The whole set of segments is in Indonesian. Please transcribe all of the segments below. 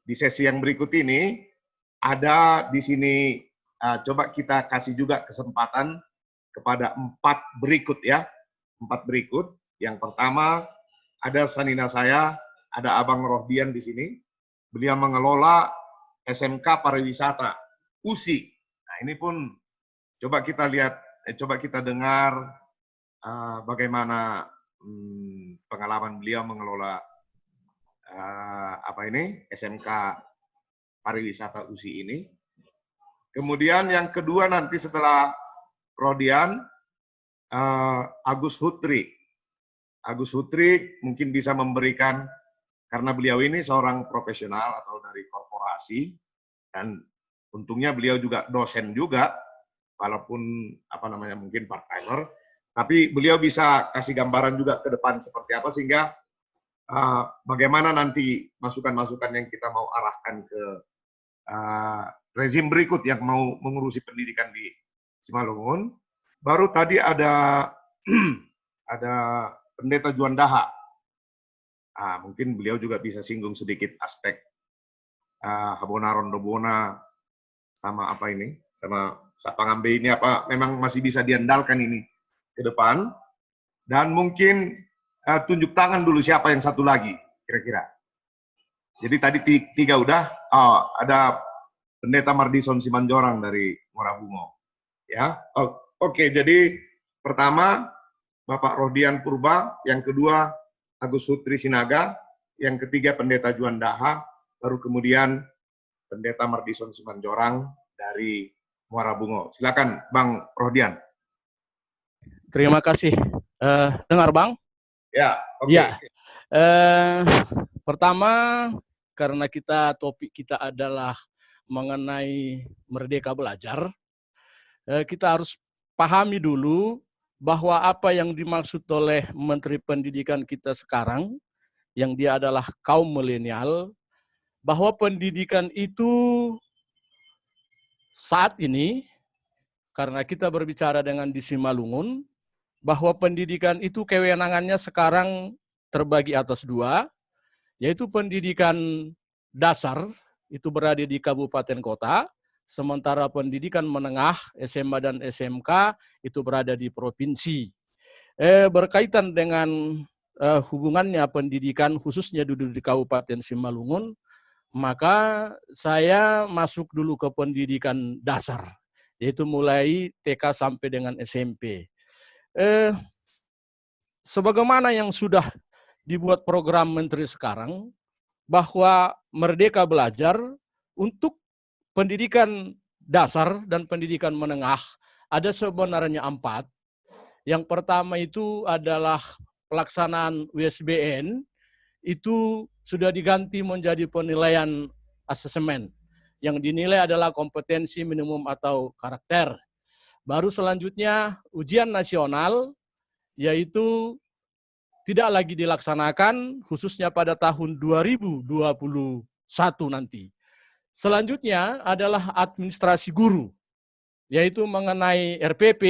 di sesi yang berikut ini ada di sini, coba kita kasih juga kesempatan kepada 4 berikut ya, 4 berikut. Yang pertama ada sanina saya, ada Abang Rohdian di sini. Beliau mengelola SMK Pariwisata USI. Nah, ini pun coba kita lihat, coba kita dengar bagaimana pengalaman beliau mengelola SMK Pariwisata USI ini. Kemudian yang kedua nanti setelah Rodian, Agus Hutri. Agus Hutri mungkin bisa memberikan, karena beliau ini seorang profesional atau dari korporasi, dan untungnya beliau juga dosen juga, walaupun mungkin part-timer, tapi beliau bisa kasih gambaran juga ke depan seperti apa, sehingga bagaimana nanti masukan-masukan yang kita mau arahkan ke rezim berikut yang mau mengurusi pendidikan di Simalungun. Baru tadi ada ada Pendeta Juandaha. Mungkin beliau juga bisa singgung sedikit aspek Habona Rondobona sama sama Sapangambe ini apa memang masih bisa diandalkan ini ke depan. Dan mungkin tunjuk tangan dulu siapa yang satu lagi kira-kira. Jadi tadi 3 udah, ada Pendeta Mardison Simanjorang dari Muara Bungo. Ya, oke. Jadi pertama Bapak Rohdian Purba, yang kedua Agus Hutri Sinaga, yang ketiga Pendeta Juandaha, baru kemudian Pendeta Mardison Simanjorang dari Muara Bungo. Silakan Bang Rohdian. Terima kasih. Dengar Bang? Ya, oke. Ya. Pertama, karena topik kita adalah mengenai merdeka belajar, kita harus pahami dulu bahwa apa yang dimaksud oleh Menteri Pendidikan kita sekarang, yang dia adalah kaum milenial, bahwa pendidikan itu saat ini, karena kita berbicara dengan di Simalungun, bahwa pendidikan itu kewenangannya sekarang terbagi atas 2, yaitu pendidikan dasar, itu berada di kabupaten kota, sementara pendidikan menengah, SMA dan SMK, itu berada di provinsi. Berkaitan dengan hubungannya pendidikan, khususnya di Kabupaten Simalungun, maka saya masuk dulu ke pendidikan dasar, yaitu mulai TK sampai dengan SMP. Sebagaimana yang sudah dibuat program Menteri sekarang, bahwa Merdeka Belajar untuk pendidikan dasar dan pendidikan menengah ada sebenarnya 4. Yang pertama itu adalah pelaksanaan USBN, itu sudah diganti menjadi penilaian asesmen. Yang dinilai adalah kompetensi minimum atau karakter. Baru selanjutnya ujian nasional, yaitu tidak lagi dilaksanakan, khususnya pada tahun 2021 nanti. Selanjutnya adalah administrasi guru, yaitu mengenai RPP,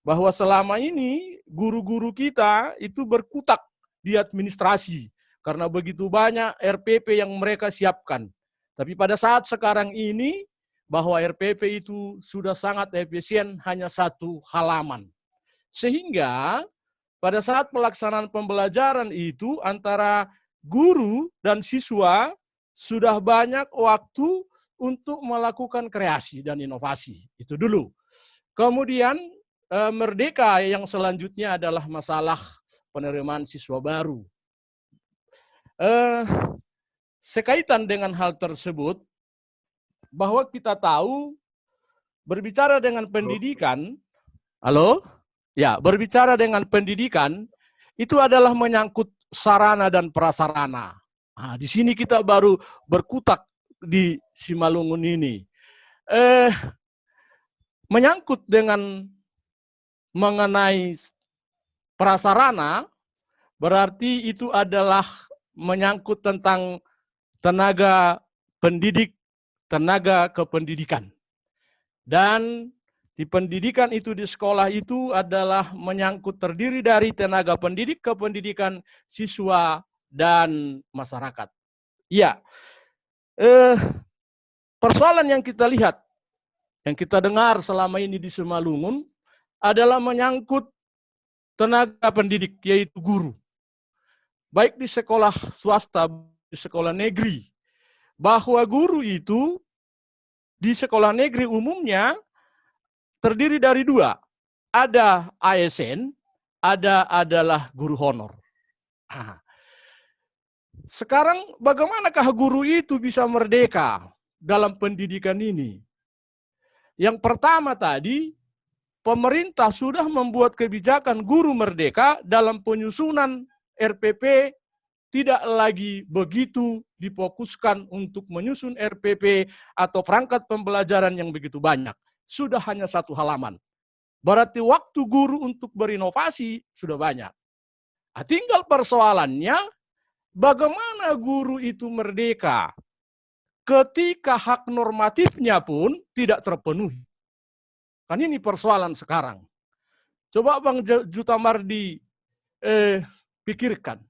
bahwa selama ini guru-guru kita itu berkutak di administrasi, karena begitu banyak RPP yang mereka siapkan. Tapi pada saat sekarang ini, bahwa RPP itu sudah sangat efisien, hanya 1 halaman. Sehingga pada saat pelaksanaan pembelajaran itu antara guru dan siswa sudah banyak waktu untuk melakukan kreasi dan inovasi. Itu dulu. Kemudian merdeka yang selanjutnya adalah masalah penerimaan siswa baru. Sekaitan dengan hal tersebut, bahwa kita tahu berbicara dengan pendidikan, berbicara dengan pendidikan itu adalah menyangkut sarana dan prasarana. Nah, di sini kita baru berkutak di Simalungun ini. Menyangkut dengan mengenai prasarana, berarti itu adalah menyangkut tentang tenaga pendidik, tenaga kependidikan. Dan di pendidikan itu, di sekolah itu adalah menyangkut terdiri dari tenaga pendidik, kependidikan, siswa, dan masyarakat. Iya, persoalan yang kita lihat, yang kita dengar selama ini di Simalungun adalah menyangkut tenaga pendidik, yaitu guru. Baik di sekolah swasta, di sekolah negeri. Bahwa guru itu di sekolah negeri umumnya terdiri dari dua. Ada ASN, ada adalah guru honor. Nah, sekarang bagaimanakah guru itu bisa merdeka dalam pendidikan ini? Yang pertama tadi, pemerintah sudah membuat kebijakan guru merdeka dalam penyusunan RPP, tidak lagi begitu difokuskan untuk menyusun RPP atau perangkat pembelajaran yang begitu banyak. Sudah hanya satu halaman. Berarti waktu guru untuk berinovasi sudah banyak. Nah, tinggal persoalannya, bagaimana guru itu merdeka ketika hak normatifnya pun tidak terpenuhi. Kan ini persoalan sekarang. Coba Bang Jutamardi pikirkan.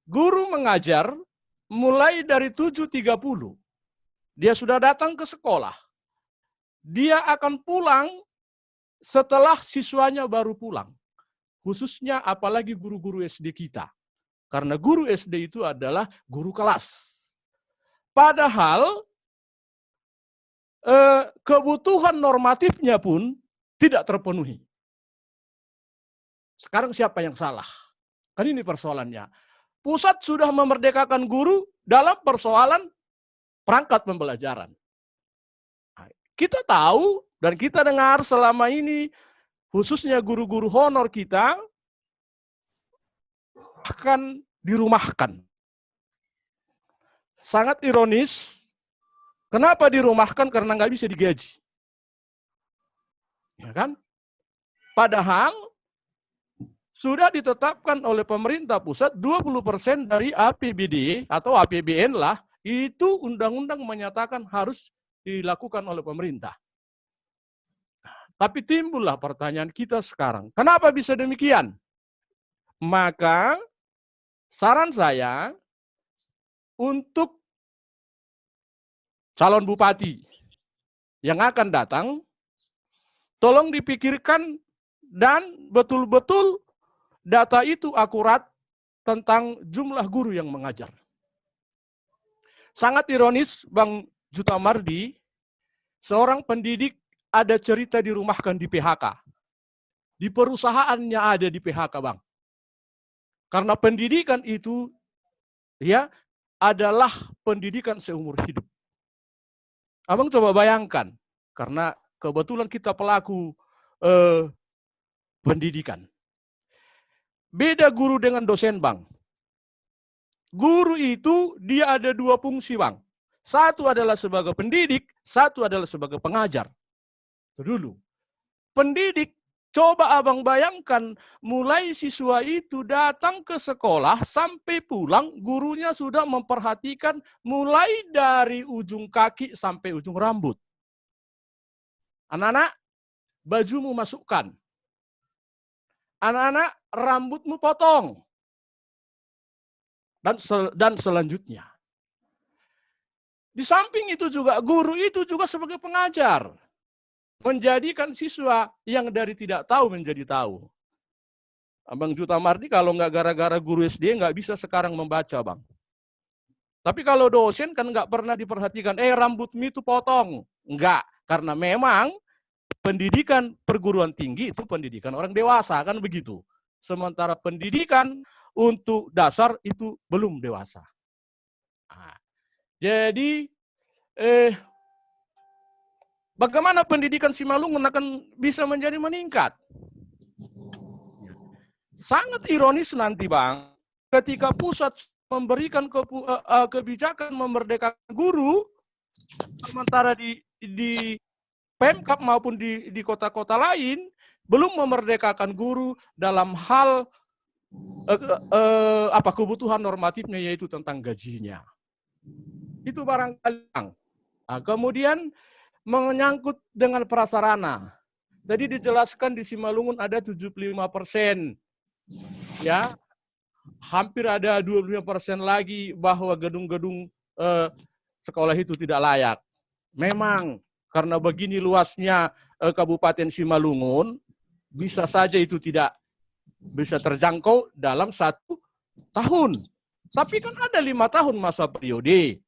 Guru mengajar mulai dari 7.30. Dia sudah datang ke sekolah. Dia akan pulang setelah siswanya baru pulang. Khususnya apalagi guru-guru SD kita. Karena guru SD itu adalah guru kelas. Padahal kebutuhan normatifnya pun tidak terpenuhi. Sekarang siapa yang salah? Kan ini persoalannya. Pusat sudah memerdekakan guru dalam persoalan perangkat pembelajaran. Kita tahu dan kita dengar selama ini, khususnya guru-guru honor kita, akan dirumahkan. Sangat ironis, kenapa dirumahkan? Karena nggak bisa digaji. Ya kan? Padahal sudah ditetapkan oleh pemerintah pusat 20% dari APBD atau APBN lah, itu undang-undang menyatakan harus dilakukan oleh pemerintah. Tapi timbullah pertanyaan kita sekarang, kenapa bisa demikian? Maka saran saya untuk calon bupati yang akan datang, tolong dipikirkan dan betul-betul data itu akurat tentang jumlah guru yang mengajar. Sangat ironis, Bang Jutamardi, seorang pendidik ada cerita dirumahkan di PHK. Di perusahaannya ada di PHK, Bang. Karena pendidikan itu ya adalah pendidikan seumur hidup. Abang coba bayangkan, karena kebetulan kita pelaku pendidikan. Beda guru dengan dosen, Bang. Guru itu dia ada dua fungsi, Bang. Satu adalah sebagai pendidik, satu adalah sebagai pengajar. Itu dulu. Pendidik, coba Abang bayangkan, mulai siswa itu datang ke sekolah sampai pulang, gurunya sudah memperhatikan mulai dari ujung kaki sampai ujung rambut. Anak-anak, bajumu masukkan. Anak-anak, rambutmu potong. Dan selanjutnya. Di samping itu juga, guru itu juga sebagai pengajar. Menjadikan siswa yang dari tidak tahu menjadi tahu. Abang Jutamardi kalau nggak gara-gara guru SD nggak bisa sekarang membaca, Bang. Tapi kalau dosen kan nggak pernah diperhatikan, rambutmu itu potong. Enggak, karena memang pendidikan perguruan tinggi itu pendidikan orang dewasa, kan begitu. Sementara pendidikan untuk dasar itu belum dewasa. Nah, jadi bagaimana pendidikan Simalungun akan bisa menjadi meningkat? Sangat ironis nanti, Bang, ketika pusat memberikan kebijakan memerdekakan guru, sementara di Pemkab maupun di kota-kota lain belum memerdekakan guru dalam hal kebutuhan normatifnya, yaitu tentang gajinya. Itu barangkali. Nah, kemudian menyangkut dengan prasarana. Tadi dijelaskan di Simalungun ada 75%. Ya, hampir ada 25% lagi bahwa gedung-gedung sekolah itu tidak layak. Memang karena begini luasnya Kabupaten Simalungun, bisa saja itu tidak bisa terjangkau dalam 1 tahun. Tapi kan ada 5 tahun masa periode.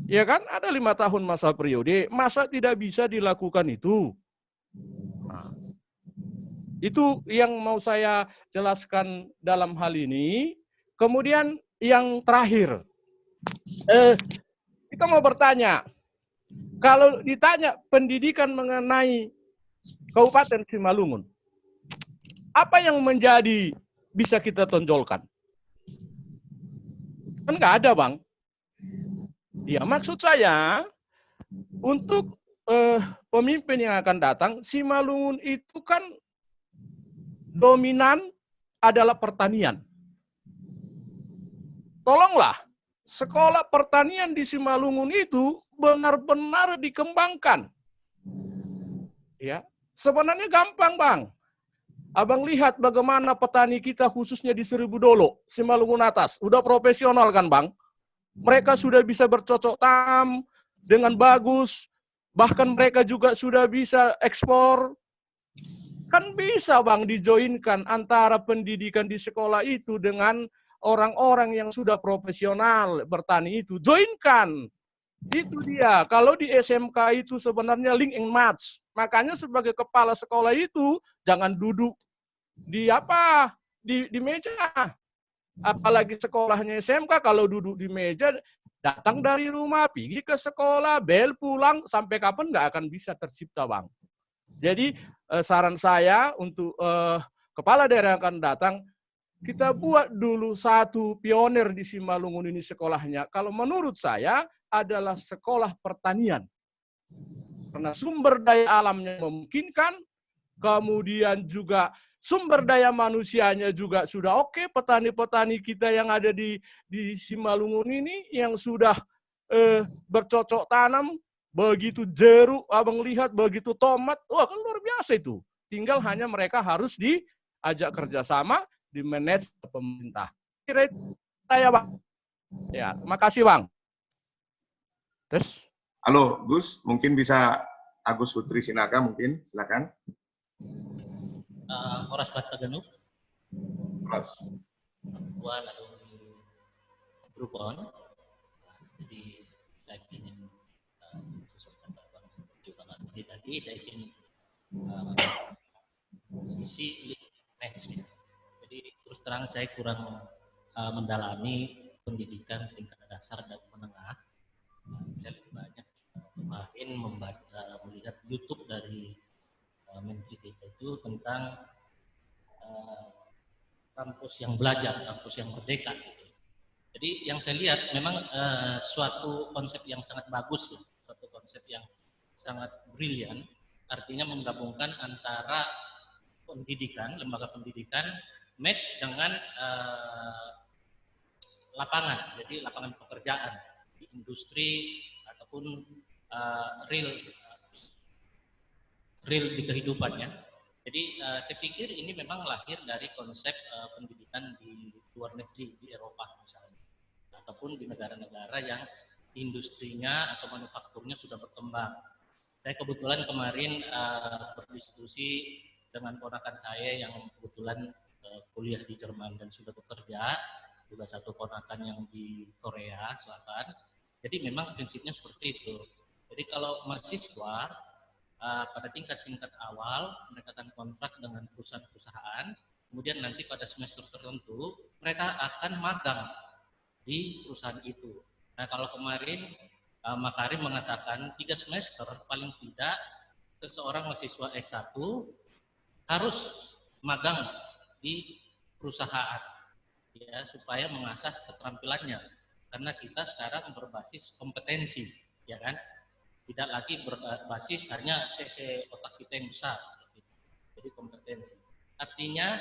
Ya kan, ada 5 tahun masa periode. Masa tidak bisa dilakukan itu? Nah, itu yang mau saya jelaskan dalam hal ini. Kemudian yang terakhir, kita mau bertanya, kalau ditanya pendidikan mengenai Kabupaten Simalungun, apa yang menjadi bisa kita tonjolkan? Kan nggak ada, Bang. Ya, maksud saya, untuk pemimpin yang akan datang, Simalungun itu kan dominan adalah pertanian. Tolonglah, sekolah pertanian di Simalungun itu benar-benar dikembangkan. Ya, sebenarnya gampang, Bang. Abang lihat bagaimana petani kita khususnya di Seribu Dolo, Simalungun atas, udah profesional kan, Bang? Mereka sudah bisa bercocok tanam dengan bagus, bahkan mereka juga sudah bisa ekspor. Kan bisa, Bang, dijoinkan antara pendidikan di sekolah itu dengan orang-orang yang sudah profesional bertani itu. Joinkan. Itu dia. Kalau di SMK itu sebenarnya link and match. Makanya sebagai kepala sekolah itu jangan duduk di di meja. Apalagi sekolahnya SMK, kalau duduk di meja, datang dari rumah, pergi ke sekolah, bel pulang, sampai kapan nggak akan bisa tercipta, Bang. Jadi saran saya untuk kepala daerah yang akan datang, kita buat dulu satu pionir di Simalungun ini sekolahnya. Kalau menurut saya adalah sekolah pertanian. Karena sumber daya alamnya memungkinkan, kemudian juga sumber daya manusianya juga sudah oke. Petani-petani kita yang ada di Simalungun ini yang sudah bercocok tanam, begitu jeruk, abang lihat, begitu tomat, wah kan luar biasa itu. Tinggal hanya mereka harus diajak kerjasama, di-manage pemerintah. Kira saya, Bang. Ya, makasih, Bang. Terus? Halo, Gus, mungkin bisa Agus Putri Sinaga mungkin, silakan. Horas Bata Genuk, Tuan atau Grupon. Jadi saya ingin sesuai kata Bang juga tadi saya ingin sisi next. Jadi terus terang saya kurang mendalami pendidikan tingkat dasar dan menengah. Saya lebih banyak kemarin melihat YouTube dari Menteri kita itu tentang kampus yang belajar, kampus yang merdeka gitu. Jadi yang saya lihat memang suatu konsep yang sangat bagus, ya. Suatu konsep yang sangat brilian, artinya menggabungkan antara pendidikan, lembaga pendidikan, match dengan lapangan, jadi lapangan pekerjaan di industri ataupun real di kehidupannya. Jadi saya pikir ini memang lahir dari konsep pendidikan di luar negeri, di Eropa misalnya, ataupun di negara-negara yang industrinya atau manufakturnya sudah berkembang. Saya kebetulan kemarin berdiskusi dengan ponakan saya yang kebetulan kuliah di Jerman dan sudah bekerja, juga satu ponakan yang di Korea Selatan. Jadi memang prinsipnya seperti itu. Jadi kalau mahasiswa pada tingkat-tingkat awal mendapatkan kontrak dengan perusahaan-perusahaan, kemudian nanti pada semester tertentu mereka akan magang di perusahaan itu. Nah kalau kemarin Makarim mengatakan 3 semester paling tidak seseorang mahasiswa S1 harus magang di perusahaan, ya, supaya mengasah keterampilannya. Karena kita sekarang berbasis kompetensi, ya kan? Tidak lagi berbasis hanya CC otak kita yang besar, jadi kompetensi. Artinya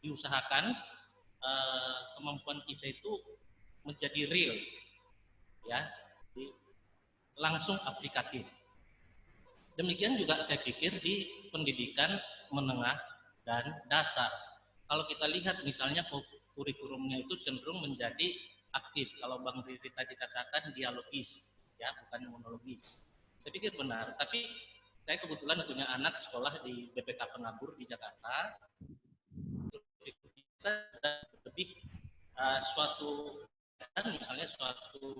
diusahakan kemampuan kita itu menjadi real, ya, langsung aplikatif. Demikian juga saya pikir di pendidikan menengah dan dasar. Kalau kita lihat misalnya kurikulumnya itu cenderung menjadi aktif. Kalau Bang Riri tadi katakan dialogis, ya bukan monologis. Saya pikir benar, tapi saya kebetulan punya anak sekolah di BPK Penabur di Jakarta. Kita lebih suatu, misalnya suatu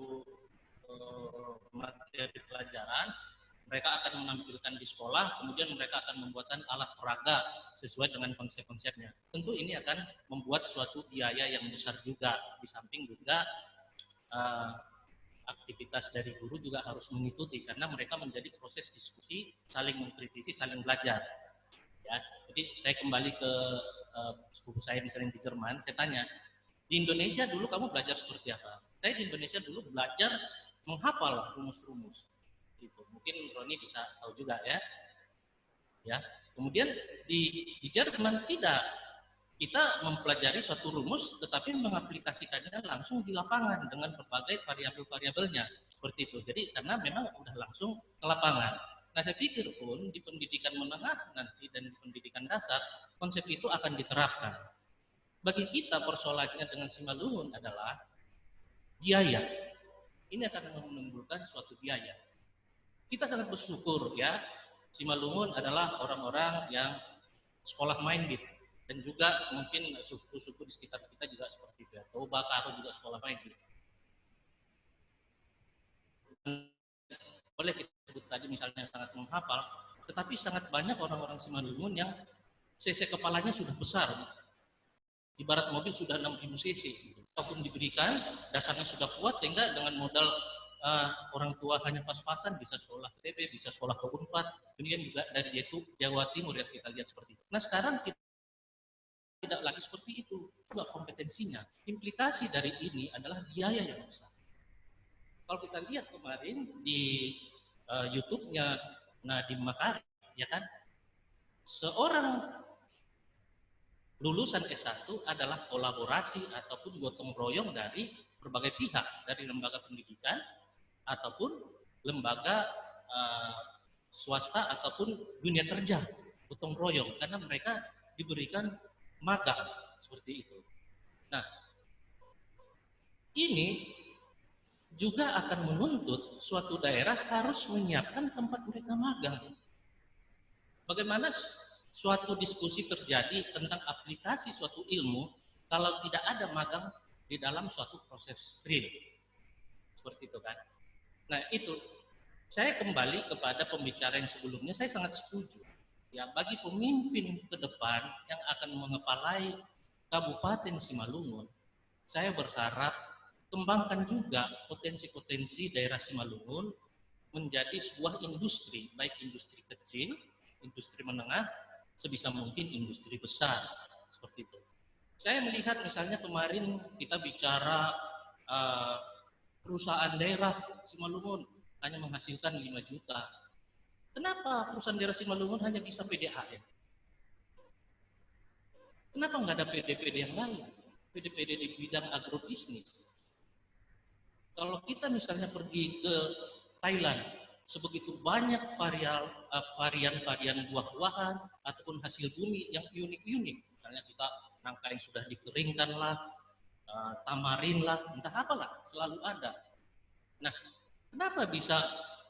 materi pelajaran, mereka akan menampilkan di sekolah, kemudian mereka akan membuatkan alat peraga sesuai dengan konsep-konsepnya. Tentu ini akan membuat suatu biaya yang besar juga, di samping juga aktivitas dari guru juga harus mengikuti, karena mereka menjadi proses diskusi, saling mengkritisi, saling belajar. Ya, jadi saya kembali ke sepupu saya misalnya di Jerman, saya tanya, di Indonesia dulu kamu belajar seperti apa? Saya di Indonesia dulu belajar menghafal rumus-rumus. Gitu. Mungkin Roni bisa tahu juga ya. Ya. Kemudian di Jerman tidak. Kita mempelajari suatu rumus tetapi mengaplikasikannya langsung di lapangan dengan berbagai variabel-variabelnya. Seperti itu. Jadi karena memang udah langsung ke lapangan. Nah, saya pikir pun di pendidikan menengah nanti dan di pendidikan dasar konsep itu akan diterapkan. Bagi kita persoalannya dengan Simalungun adalah biaya. Ini akan menimbulkan suatu biaya. Kita sangat bersyukur ya, Simalungun adalah orang-orang yang sekolah minded, dan juga mungkin suku-suku di sekitar kita juga seperti itu. Toba, Karo juga sekolah minded. Boleh kita sebut tadi misalnya sangat menghafal, tetapi sangat banyak orang-orang Simalungun yang cc kepalanya sudah besar. Ibarat mobil sudah 6.000 cc. Apapun diberikan, dasarnya sudah kuat sehingga dengan modal orang tua hanya pas-pasan bisa sekolah TB, bisa sekolah ke Unpad, kemudian juga dari itu Jawa Timur yang kita lihat seperti itu. Nah sekarang kita tidak lagi seperti itu, juga kompetensinya. Implikasi dari ini adalah biaya yang besar. Kalau kita lihat kemarin di YouTube-nya Nadiem Makarim, ya kan, seorang lulusan S1 adalah kolaborasi ataupun gotong royong dari berbagai pihak, dari lembaga pendidikan ataupun lembaga swasta ataupun dunia kerja, gotong royong, karena mereka diberikan magang seperti itu. Nah, ini juga akan menuntut suatu daerah harus menyiapkan tempat mereka magang. Bagaimana suatu diskusi terjadi tentang aplikasi suatu ilmu kalau tidak ada magang di dalam suatu proses real? Seperti itu kan. Nah itu, saya kembali kepada pembicaraan yang sebelumnya, saya sangat setuju. Ya, bagi pemimpin ke depan yang akan mengepalai Kabupaten Simalungun, saya berharap kembangkan juga potensi-potensi daerah Simalungun menjadi sebuah industri, baik industri kecil, industri menengah, sebisa mungkin industri besar, seperti itu. Saya melihat misalnya kemarin kita bicara perusahaan daerah Simalungun hanya menghasilkan 5 juta. Kenapa perusahaan daerah Simalungun hanya bisa PDAM? Kenapa nggak ada PD-PD yang lain? PD-PD di bidang agrobisnis. Kalau kita misalnya pergi ke Thailand, sebegitu banyak varian-varian buah-buahan ataupun hasil bumi yang unik-unik. Misalnya kita nangka yang sudah dikeringkan lah, tamarin lah, entah apalah, selalu ada. Nah, kenapa bisa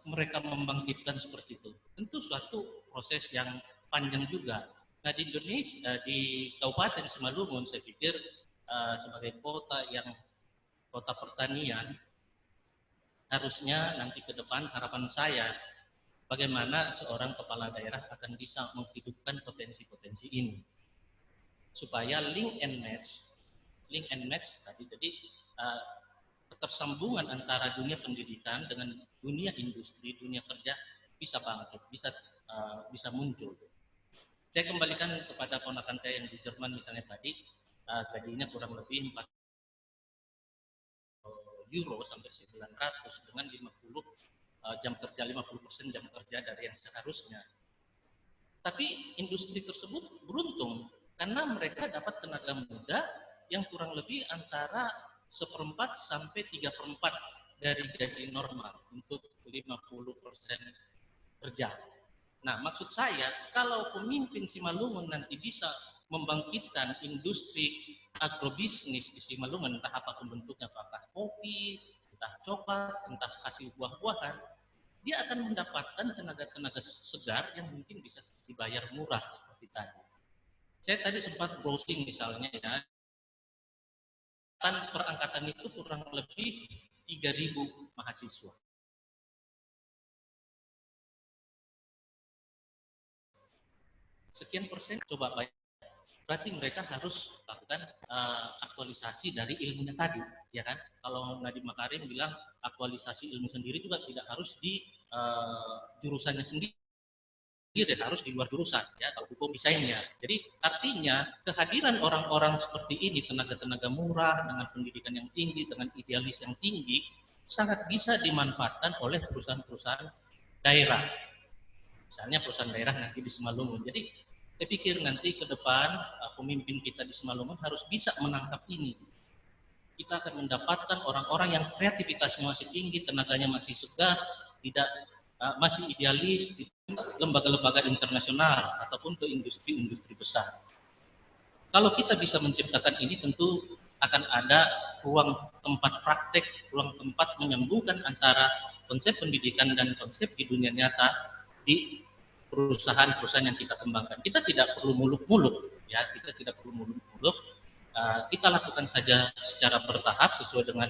mereka membangkitkan seperti itu? Tentu suatu proses yang panjang juga. Nah, di Indonesia, di Kabupaten Simalungun, saya pikir sebagai kota pertanian, harusnya nanti ke depan harapan saya bagaimana seorang kepala daerah akan bisa menghidupkan potensi-potensi ini supaya link and match tadi. Jadi ketersambungan antara dunia pendidikan dengan dunia industri, dunia kerja bisa bangkit, bisa muncul. Saya kembalikan kepada ponakan saya yang di Jerman misalnya tadi, gajinya kurang lebih 4 euro sampai 900 dengan 50 jam kerja, 50% jam kerja dari yang seharusnya. Tapi industri tersebut beruntung karena mereka dapat tenaga muda yang kurang lebih antara 1/4 sampai 3/4 dari gaji normal untuk 50% kerja. Nah, maksud saya kalau pemimpin Simalungun nanti bisa membangkitkan industri agrobisnis di Simalungun, entah apapun bentuknya, apakah kopi, entah coklat, entah hasil buah-buahan, dia akan mendapatkan tenaga-tenaga segar yang mungkin bisa dibayar murah seperti tadi. Saya tadi sempat browsing misalnya ya, kan per angkatan itu kurang lebih 3.000 mahasiswa. Sekian persen coba bayar. Berarti mereka harus lakukan aktualisasi dari ilmunya tadi, ya kan? Kalau Nadiem Makarim bilang aktualisasi ilmu sendiri juga tidak harus di jurusannya sendiri, harus di luar jurusan, ya. Kalau hukum desainnya. Jadi artinya kehadiran orang-orang seperti ini, tenaga-tenaga murah dengan pendidikan yang tinggi, dengan idealis yang tinggi, sangat bisa dimanfaatkan oleh perusahaan-perusahaan daerah. Misalnya perusahaan daerah nanti di Simalungun. Jadi saya pikir nanti ke depan pemimpin kita di Simalungun harus bisa menangkap ini. Kita akan mendapatkan orang-orang yang kreativitasnya masih tinggi, tenaganya masih segar, tidak masih idealis di lembaga-lembaga internasional ataupun ke industri-industri besar. Kalau kita bisa menciptakan ini, tentu akan ada ruang tempat praktek, ruang tempat menyambungkan antara konsep pendidikan dan konsep di dunia nyata di perusahaan-perusahaan yang kita kembangkan. Kita tidak perlu muluk-muluk, ya. Kita tidak perlu muluk-muluk. Kita lakukan saja secara bertahap sesuai dengan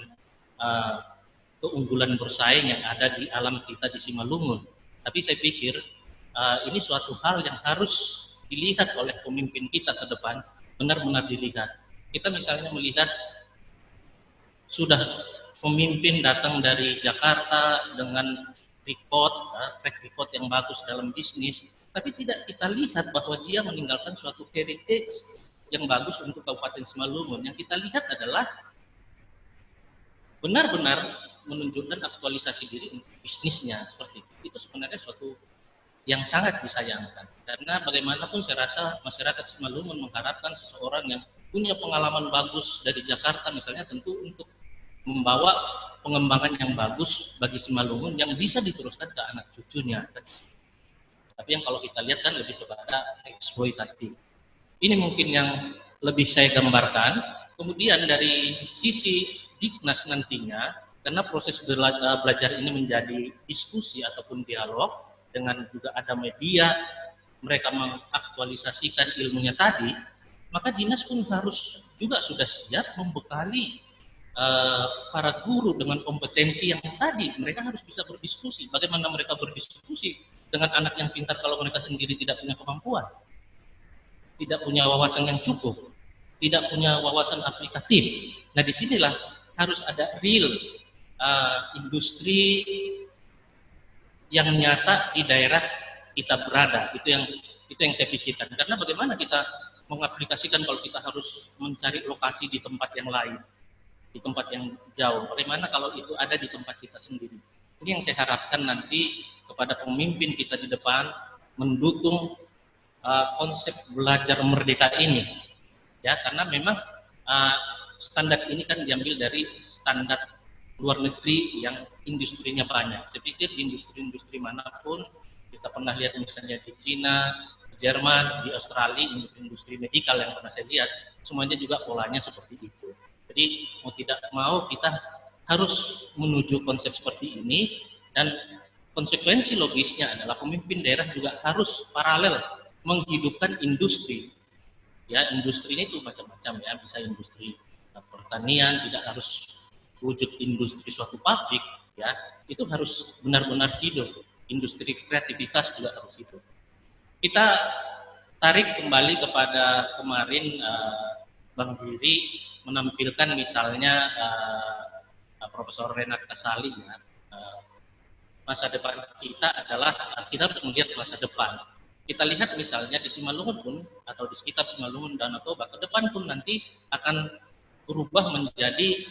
keunggulan bersaing yang ada di alam kita di Simalungun. Tapi saya pikir ini suatu hal yang harus dilihat oleh pemimpin kita ke depan, benar-benar dilihat. Kita misalnya melihat sudah pemimpin datang dari Jakarta dengan track record yang bagus dalam bisnis, tapi tidak kita lihat bahwa dia meninggalkan suatu heritage yang bagus untuk Kabupaten Simalungun. Yang kita lihat adalah benar-benar menunjukkan aktualisasi diri untuk bisnisnya seperti itu. Itu sebenarnya suatu yang sangat disayangkan. Karena bagaimanapun saya rasa masyarakat Simalungun mengharapkan seseorang yang punya pengalaman bagus dari Jakarta misalnya, tentu untuk membawa pengembangan yang bagus bagi Simalungun yang bisa diteruskan ke anak cucunya. Tapi yang kalau kita lihat kan lebih kepada eksploitatif. Ini mungkin yang lebih saya gambarkan. Kemudian dari sisi Diknas nantinya, karena proses belajar ini menjadi diskusi ataupun dialog, dengan juga ada media, mereka mengaktualisasikan ilmunya tadi, maka Dinas pun harus juga sudah siap membekali para guru dengan kompetensi yang tadi. Mereka harus bisa berdiskusi. Bagaimana mereka berdiskusi dengan anak yang pintar kalau mereka sendiri tidak punya kemampuan, tidak punya wawasan yang cukup, tidak punya wawasan aplikatif. Nah, disinilah harus ada real industri yang nyata di daerah kita berada. Itu yang saya pikirkan. Karena bagaimana kita mengaplikasikan kalau kita harus mencari lokasi di tempat yang lain, di tempat yang jauh. Bagaimana kalau itu ada di tempat kita sendiri? Ini yang saya harapkan nanti kepada pemimpin kita di depan, mendukung konsep belajar merdeka ini, ya. Karena memang standar ini kan diambil dari standar luar negeri yang industrinya banyak. Saya pikir di industri-industri manapun, kita pernah lihat misalnya di Cina, di Jerman, di Australia, industri medikal yang pernah saya lihat, semuanya juga polanya seperti itu. Jadi mau tidak mau kita harus menuju konsep seperti ini, dan konsekuensi logisnya adalah pemimpin daerah juga harus paralel menghidupkan industri. Ya, industri ini itu macam-macam ya, bisa industri pertanian, tidak harus wujud industri suatu pabrik ya, itu harus benar-benar hidup. Industri kreativitas juga harus hidup. Kita tarik kembali kepada kemarin Bang Diri menampilkan misalnya Profesor Renat Kasali ya, masa depan kita adalah kita harus melihat masa depan. Kita lihat misalnya di Simalungun pun atau di sekitar Simalungun dan Toba ke depan pun nanti akan berubah menjadi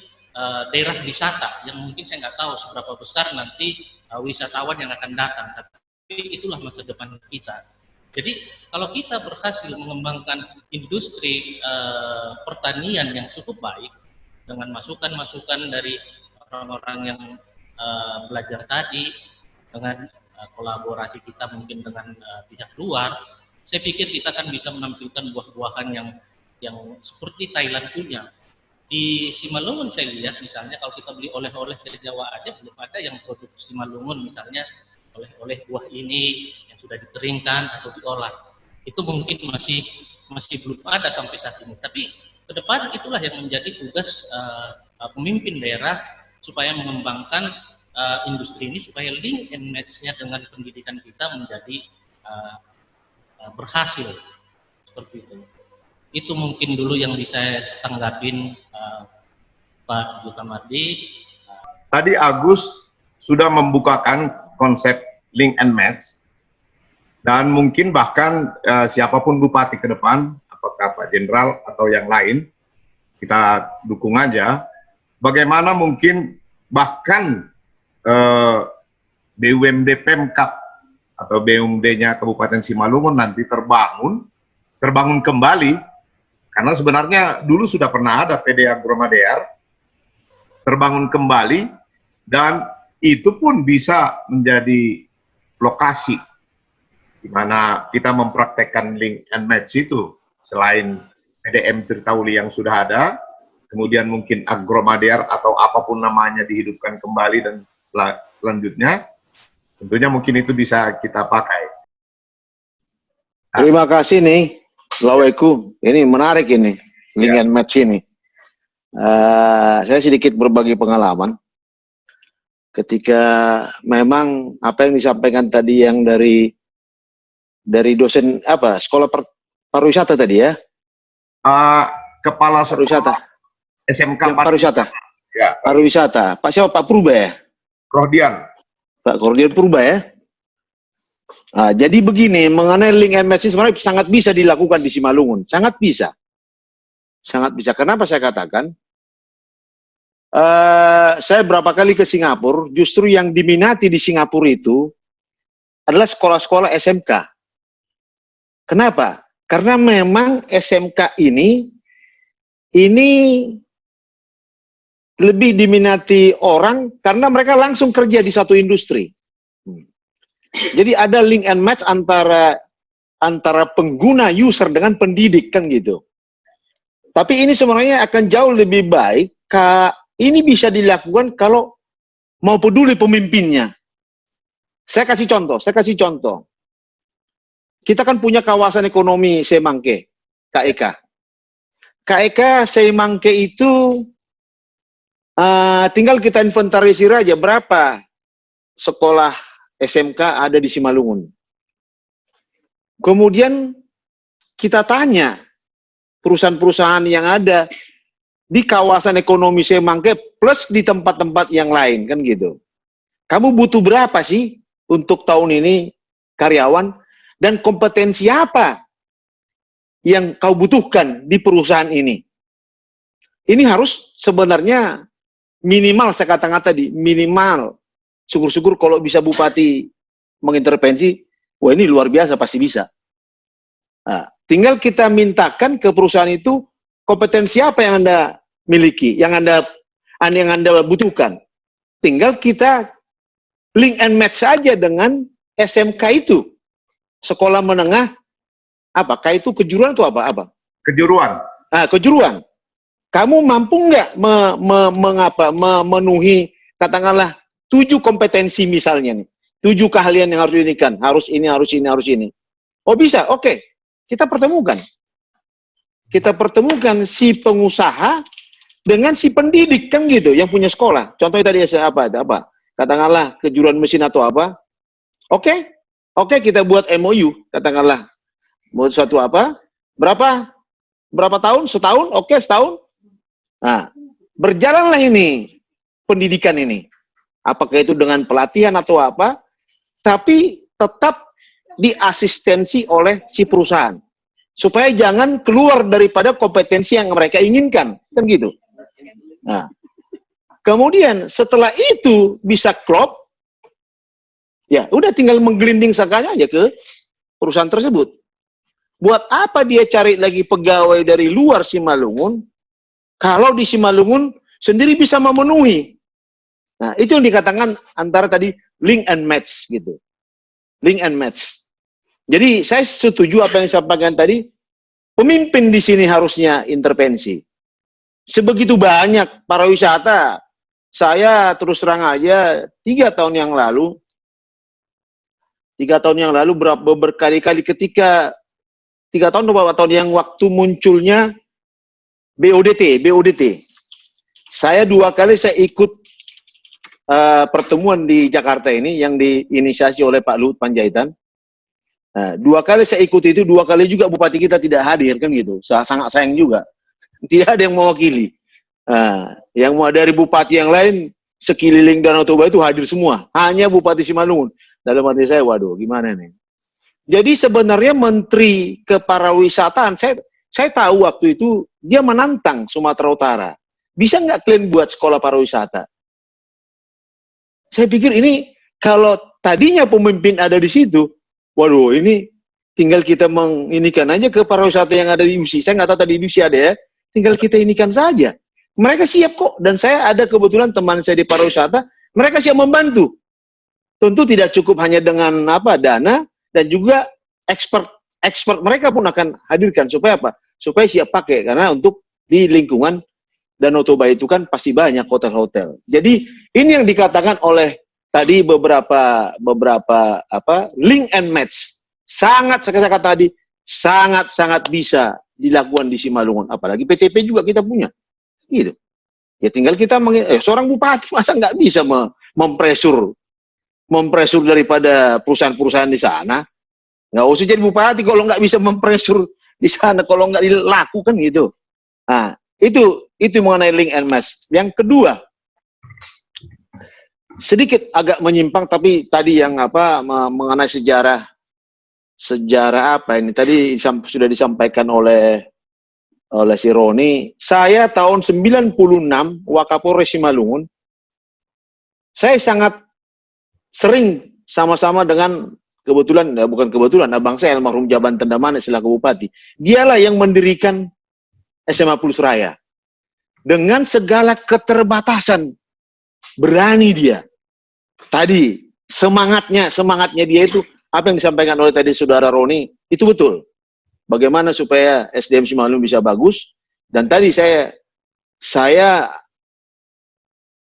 daerah wisata yang mungkin saya nggak tahu seberapa besar nanti wisatawan yang akan datang, tapi itulah masa depan kita. Jadi kalau kita berhasil mengembangkan industri pertanian yang cukup baik dengan masukan-masukan dari orang-orang yang belajar tadi, dengan kolaborasi kita mungkin dengan pihak luar, saya pikir kita akan bisa menampilkan buah-buahan yang yang seperti Thailand punya. Di Simalungun saya lihat misalnya kalau kita beli oleh-oleh ke Jawa aja belum ada yang produk Simalungun, misalnya oleh-oleh buah ini yang sudah dikeringkan atau diolah. Itu mungkin masih belum ada sampai saat ini. Tapi ke depan itulah yang menjadi tugas pemimpin daerah supaya mengembangkan industri ini supaya link and match-nya dengan pendidikan kita menjadi berhasil seperti itu. Itu mungkin dulu yang bisa saya tanggapin Pak Jutamardi. Tadi Agus sudah membukakan konsep link and match, dan mungkin bahkan siapapun bupati ke depan, apakah Pak Jenderal atau yang lain, kita dukung aja. Bagaimana mungkin bahkan BUMD Pemkab atau BUMD-nya Kabupaten Simalungun nanti terbangun kembali. Karena sebenarnya dulu sudah pernah ada PD Agromadear, terbangun kembali, dan itu pun bisa menjadi lokasi di mana kita mempraktekkan link and match itu. Selain PDM Tirtauli yang sudah ada, kemudian mungkin Agromadear atau apapun namanya dihidupkan kembali, dan selanjutnya tentunya mungkin itu bisa kita pakai. Terima kasih nih Laweku, ini menarik ini, link and match ini. Saya sedikit berbagi pengalaman. Ketika memang apa yang disampaikan tadi yang dari dosen apa sekolah pariwisata tadi ya? Kepala pariwisata. SMK pariwisata. Ya. Pariwisata. Pak siapa? Pak Purba ya? Rohdian. Pak Rohdian Purba ya? Nah, jadi begini, mengenai link and match sebenarnya sangat bisa dilakukan di Simalungun, sangat bisa, sangat bisa. Kenapa saya katakan? Saya berapa kali ke Singapura, justru yang diminati di Singapura itu adalah sekolah-sekolah SMK. Kenapa? Karena memang SMK ini lebih diminati orang karena mereka langsung kerja di satu industri. Jadi ada link and match antara pengguna user dengan pendidik kan gitu. Tapi ini sebenarnya akan jauh lebih baik ini bisa dilakukan kalau mau peduli pemimpinnya. Saya kasih contoh. Kita kan punya kawasan ekonomi Semangke, KEK. KEK Semangke itu tinggal kita inventarisir aja berapa sekolah SMK ada di Simalungun. Kemudian kita tanya perusahaan-perusahaan yang ada di kawasan ekonomi Semangke plus di tempat-tempat yang lain kan gitu. Kamu butuh berapa sih untuk tahun ini karyawan, dan kompetensi apa yang kau butuhkan di perusahaan ini? Ini harus sebenarnya minimal, saya katakan tadi, minimal. Syukur-syukur kalau bisa bupati mengintervensi, wah ini luar biasa, pasti bisa. Nah, tinggal kita mintakan ke perusahaan itu kompetensi apa yang Anda miliki, yang Anda butuhkan. Tinggal kita link and match saja dengan SMK itu. Sekolah menengah, apa? Itu kejuruan atau apa? Kejuruan. Nah, kejuruan. Kamu mampu nggak memenuhi, katakanlah, 7 kompetensi misalnya nih. 7 keahlian yang harus diinikan. Harus ini, harus ini, harus ini. Oh bisa, oke. Kita pertemukan. Kita pertemukan si pengusaha dengan si pendidik kan gitu, yang punya sekolah. Contohnya tadi apa? Katakanlah kejuruan mesin atau apa. Oke, kita buat MOU, katakanlah. Mau suatu apa? Berapa tahun? Setahun? Oke, setahun. Nah, berjalanlah ini pendidikan ini. Apakah itu dengan pelatihan atau apa, tapi tetap diasistensi oleh si perusahaan. Supaya jangan keluar daripada kompetensi yang mereka inginkan. Kan gitu. Nah, kemudian setelah itu bisa klop, ya udah tinggal menggelinding sakanya aja ke perusahaan tersebut. Buat apa dia cari lagi pegawai dari luar Simalungun, kalau di Simalungun sendiri bisa memenuhi. Nah, itu yang dikatakan antara tadi link and match gitu. Link and match. Jadi saya setuju apa yang saya sampaikan tadi, Pemimpin di sini harusnya intervensi. Sebegitu banyak para wisata. Saya terus terang aja 3 tahun yang lalu berkali-kali ketika 3 tahun atau beberapa tahun yang waktu munculnya BODT. Saya 2 kali saya ikut pertemuan di Jakarta ini yang diinisiasi oleh Pak Luhut Panjaitan. Nah, 2 kali saya ikut itu, 2 kali juga bupati kita tidak hadir kan gitu. Sangat sayang juga. Tidak ada yang mewakili. Nah, yang mau dari bupati yang lain sekeliling Danau Toba itu hadir semua. Hanya Bupati Simalungun. Dalam hati saya, waduh, gimana nih? Jadi sebenarnya Menteri Kepariwisataan, saya tahu waktu itu dia menantang Sumatera Utara. Bisa nggak kalian buat sekolah pariwisata? Saya pikir ini kalau tadinya pemimpin ada di situ, waduh, ini tinggal kita menginikan aja ke pariwisata yang ada di USI. Saya nggak tahu tadi di USI ada ya. Tinggal kita inikan saja. Mereka siap kok. Dan saya ada kebetulan teman saya di pariwisata, mereka siap membantu. Tentu tidak cukup hanya dengan dana, dan juga expert mereka pun akan hadirkan. Supaya apa? Supaya siap pakai. Karena untuk di lingkungan Danau Toba itu kan pasti banyak hotel-hotel. Jadi ini yang dikatakan oleh tadi beberapa link and match. Saya katakan tadi, sangat sangat bisa dilakukan di Simalungun. Apalagi PTP juga kita punya. Gitu. Ya tinggal kita seorang bupati masa nggak bisa mempresur daripada perusahaan-perusahaan di sana. Nggak usah jadi bupati kalau nggak bisa mempresur di sana, kalau nggak dilakukan gitu. Nah, itu mengenai link and match. Yang kedua, sedikit agak menyimpang, tapi tadi yang mengenai sejarah apa ini tadi sudah disampaikan oleh si Roni. Saya tahun 96 Wakapolres Simalungun, saya sangat sering sama-sama dengan bukan kebetulan, abang saya almarhum Jaban Tendamane selaku bupati. Dialah yang mendirikan SMA Plus Raya. Dengan segala keterbatasan, berani dia. Tadi semangatnya dia itu apa yang disampaikan oleh tadi saudara Roni itu betul. Bagaimana supaya SDM Simalungun bisa bagus, dan tadi saya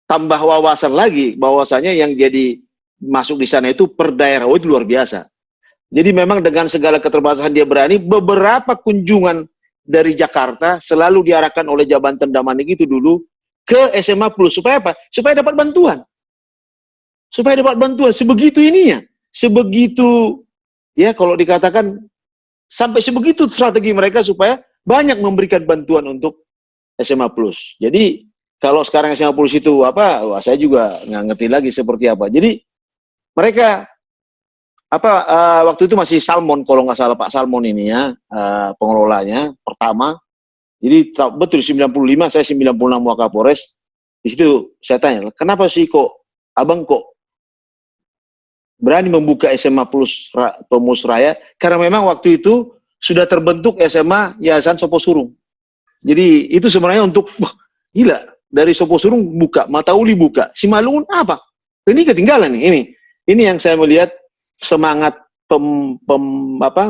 tambah wawasan lagi bahwasanya yang jadi masuk di sana itu per daerah, itu luar biasa. Jadi memang dengan segala keterbatasan dia berani. Beberapa kunjungan dari Jakarta selalu diarahkan oleh Jabatan Damanik itu dulu ke SMA Plus. Supaya apa? Supaya dapat bantuan. Sebegitu ininya. Sebegitu, ya kalau dikatakan, sampai sebegitu strategi mereka supaya banyak memberikan bantuan untuk SMA Plus. Jadi kalau sekarang SMA Plus itu saya juga nggak ngerti lagi seperti apa. Jadi mereka waktu itu masih Salmon, kalau nggak salah Pak Salmon ini ya, pengelolanya pertama. Jadi betul 95, saya 96 Wakapolres. Di situ saya tanya, kenapa sih abang berani membuka SMA Plus Raya? Karena memang waktu itu sudah terbentuk SMA Yayasan Soposurung. Jadi itu sebenarnya untuk gila, dari Soposurung buka, Matauli buka, Simalungun apa? Ini ketinggalan nih ini. Ini yang saya melihat semangat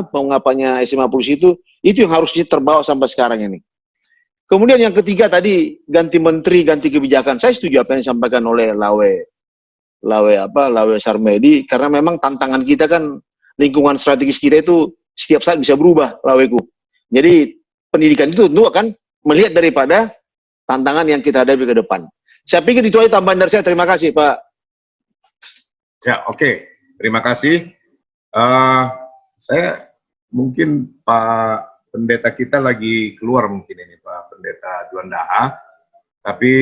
pengapanya SMA Plus itu yang harusnya terbawa sampai sekarang ini. Kemudian yang ketiga tadi, ganti menteri, ganti kebijakan. Saya setuju apa yang disampaikan oleh Lawe Sarmedi, karena memang tantangan kita kan, lingkungan strategis kita itu setiap saat bisa berubah, Laweku. Jadi pendidikan itu tentu akan melihat daripada tantangan yang kita hadapi ke depan. Saya pikir itu aja tambahan dari saya. Terima kasih, Pak. Ya, oke. Terima kasih. Saya mungkin Pak Pendeta kita lagi keluar mungkin ini, Pak Pendeta Juandaha. Tapi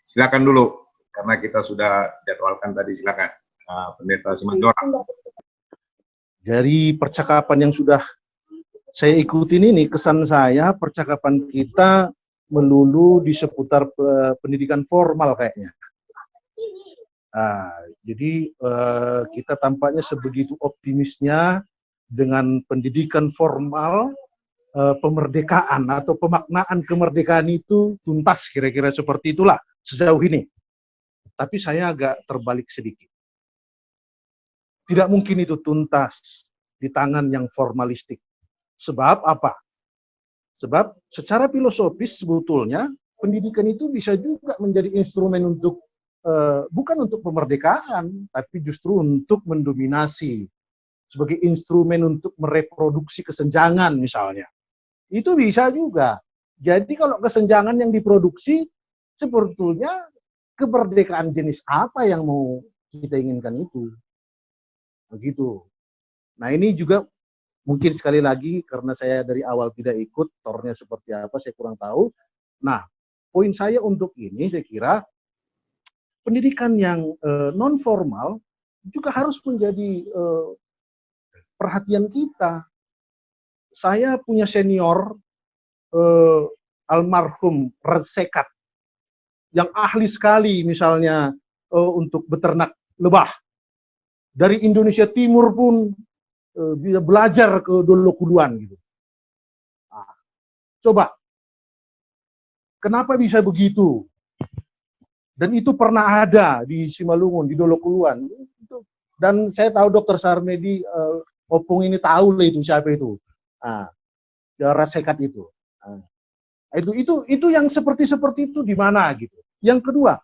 silakan dulu, karena kita sudah jadwalkan tadi. Silakan, Pendeta Simanjorang. Dari percakapan yang sudah saya ikutin ini, kesan saya percakapan kita melulu di seputar pendidikan formal kayaknya. Nah, jadi kita tampaknya sebegitu optimisnya dengan pendidikan formal, pemerdekaan atau pemaknaan kemerdekaan itu tuntas, kira-kira seperti itulah sejauh ini. Tapi saya agak terbalik sedikit. Tidak mungkin itu tuntas di tangan yang formalistik. Sebab apa? Sebab secara filosofis sebetulnya pendidikan itu bisa juga menjadi instrumen untuk bukan untuk pemerdekaan, tapi justru untuk mendominasi, sebagai instrumen untuk mereproduksi kesenjangan misalnya. Itu bisa juga. Jadi kalau kesenjangan yang diproduksi, sebetulnya kemerdekaan jenis apa yang mau kita inginkan itu. Begitu. Nah ini juga mungkin sekali lagi karena saya dari awal tidak ikut, tornya seperti apa saya kurang tahu. Nah, poin saya untuk ini saya kira pendidikan yang non formal juga harus menjadi perhatian kita. Saya punya senior almarhum Resekat yang ahli sekali misalnya untuk beternak lebah. Dari Indonesia Timur pun bisa belajar ke Dolokuluan gitu. Nah, coba, kenapa bisa begitu? Dan itu pernah ada di Simalungun, di Dolokuluan. Dan saya tahu Dr. Sarmedi, Opung ini tahu lah itu siapa itu. Nah, Rasekat itu. Nah, itu yang seperti itu di mana gitu. Yang kedua,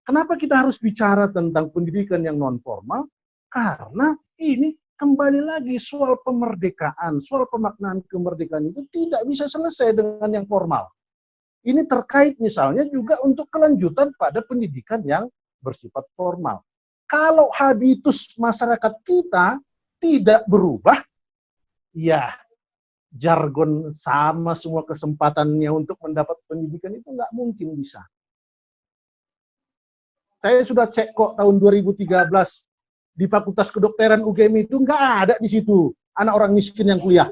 kenapa kita harus bicara tentang pendidikan yang non formal? Karena ini kembali lagi soal pemerdekaan, soal pemaknaan kemerdekaan itu tidak bisa selesai dengan yang formal. Ini terkait misalnya juga untuk kelanjutan pada pendidikan yang bersifat formal. Kalau habitus masyarakat kita tidak berubah, ya jargon sama semua kesempatannya untuk mendapat pendidikan itu nggak mungkin bisa. Saya sudah cek kok tahun 2013 di Fakultas Kedokteran UGM itu nggak ada di situ anak orang miskin yang kuliah.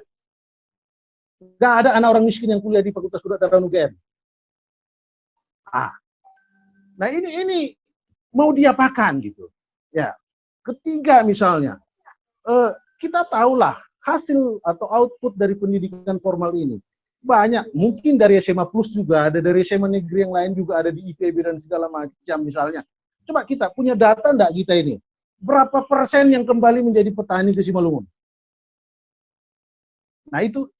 Nggak ada anak orang miskin yang kuliah di Fakultas Kedokteran UGM. Nah ini mau diapakan gitu. Ya, ketiga misalnya, kita tahulah hasil atau output dari pendidikan formal ini banyak. Mungkin dari SMA Plus juga ada, dari SMA negeri yang lain juga ada, di IPB dan segala macam misalnya. Coba kita punya data enggak kita ini? Berapa persen yang kembali menjadi petani ke Simalungun? Nah itu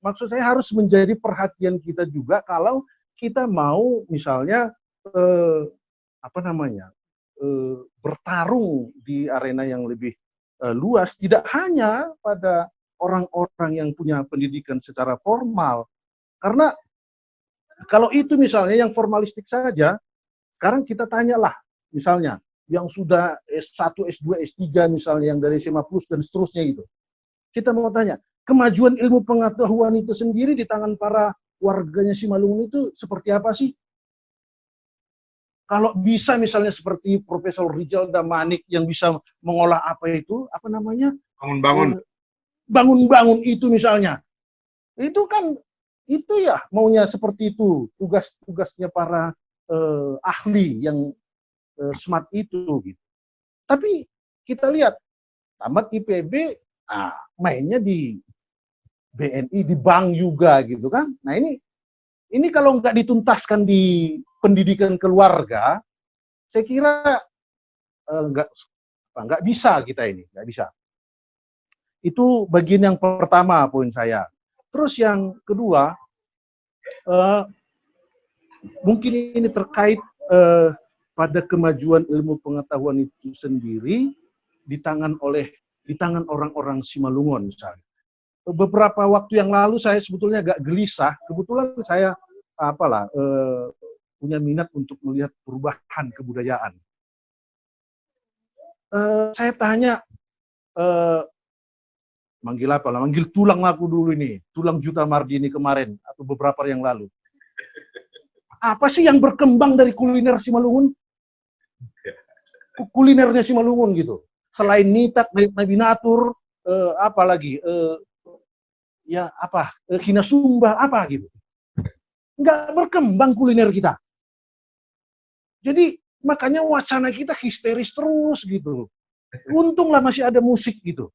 maksud saya harus menjadi perhatian kita juga kalau kita mau misalnya bertarung di arena yang lebih luas, tidak hanya pada orang-orang yang punya pendidikan secara formal. Karena kalau itu misalnya yang formalistik saja, sekarang kita tanyalah misalnya yang sudah S1, S2, S3 misalnya yang dari SMA Plus dan seterusnya gitu. Kita mau tanya, kemajuan ilmu pengetahuan itu sendiri di tangan para warganya Simalungun itu seperti apa sih? Kalau bisa misalnya seperti Profesor Rijal Damanik yang bisa mengolah apa itu, apa namanya? Bangun-bangun itu misalnya. Itu kan, itu ya maunya seperti itu, tugas-tugasnya para ahli yang smart itu gitu. Tapi kita lihat, tamat IPB, mainnya di BNI, di bank juga gitu kan. Nah ini kalau nggak dituntaskan di pendidikan keluarga, saya kira nggak bisa kita ini, nggak bisa. Itu bagian yang pertama poin saya. Terus yang kedua, mungkin ini terkait pada kemajuan ilmu pengetahuan itu sendiri di tangan orang-orang Simalungun misalnya. Beberapa waktu yang lalu saya sebetulnya agak gelisah. Kebetulan saya punya minat untuk melihat perubahan kebudayaan. Saya tanya, manggil tulang aku dulu ini, tulang Juta Mardini kemarin atau beberapa hari yang lalu. Apa sih yang berkembang dari kuliner Simalungun? Kulinernya Simalungun gitu. Selain nitak, nabinatur, apalagi kinasumba, apa gitu. Nggak berkembang kuliner kita. Jadi makanya wacana kita histeris terus gitu. Untunglah masih ada musik gitu.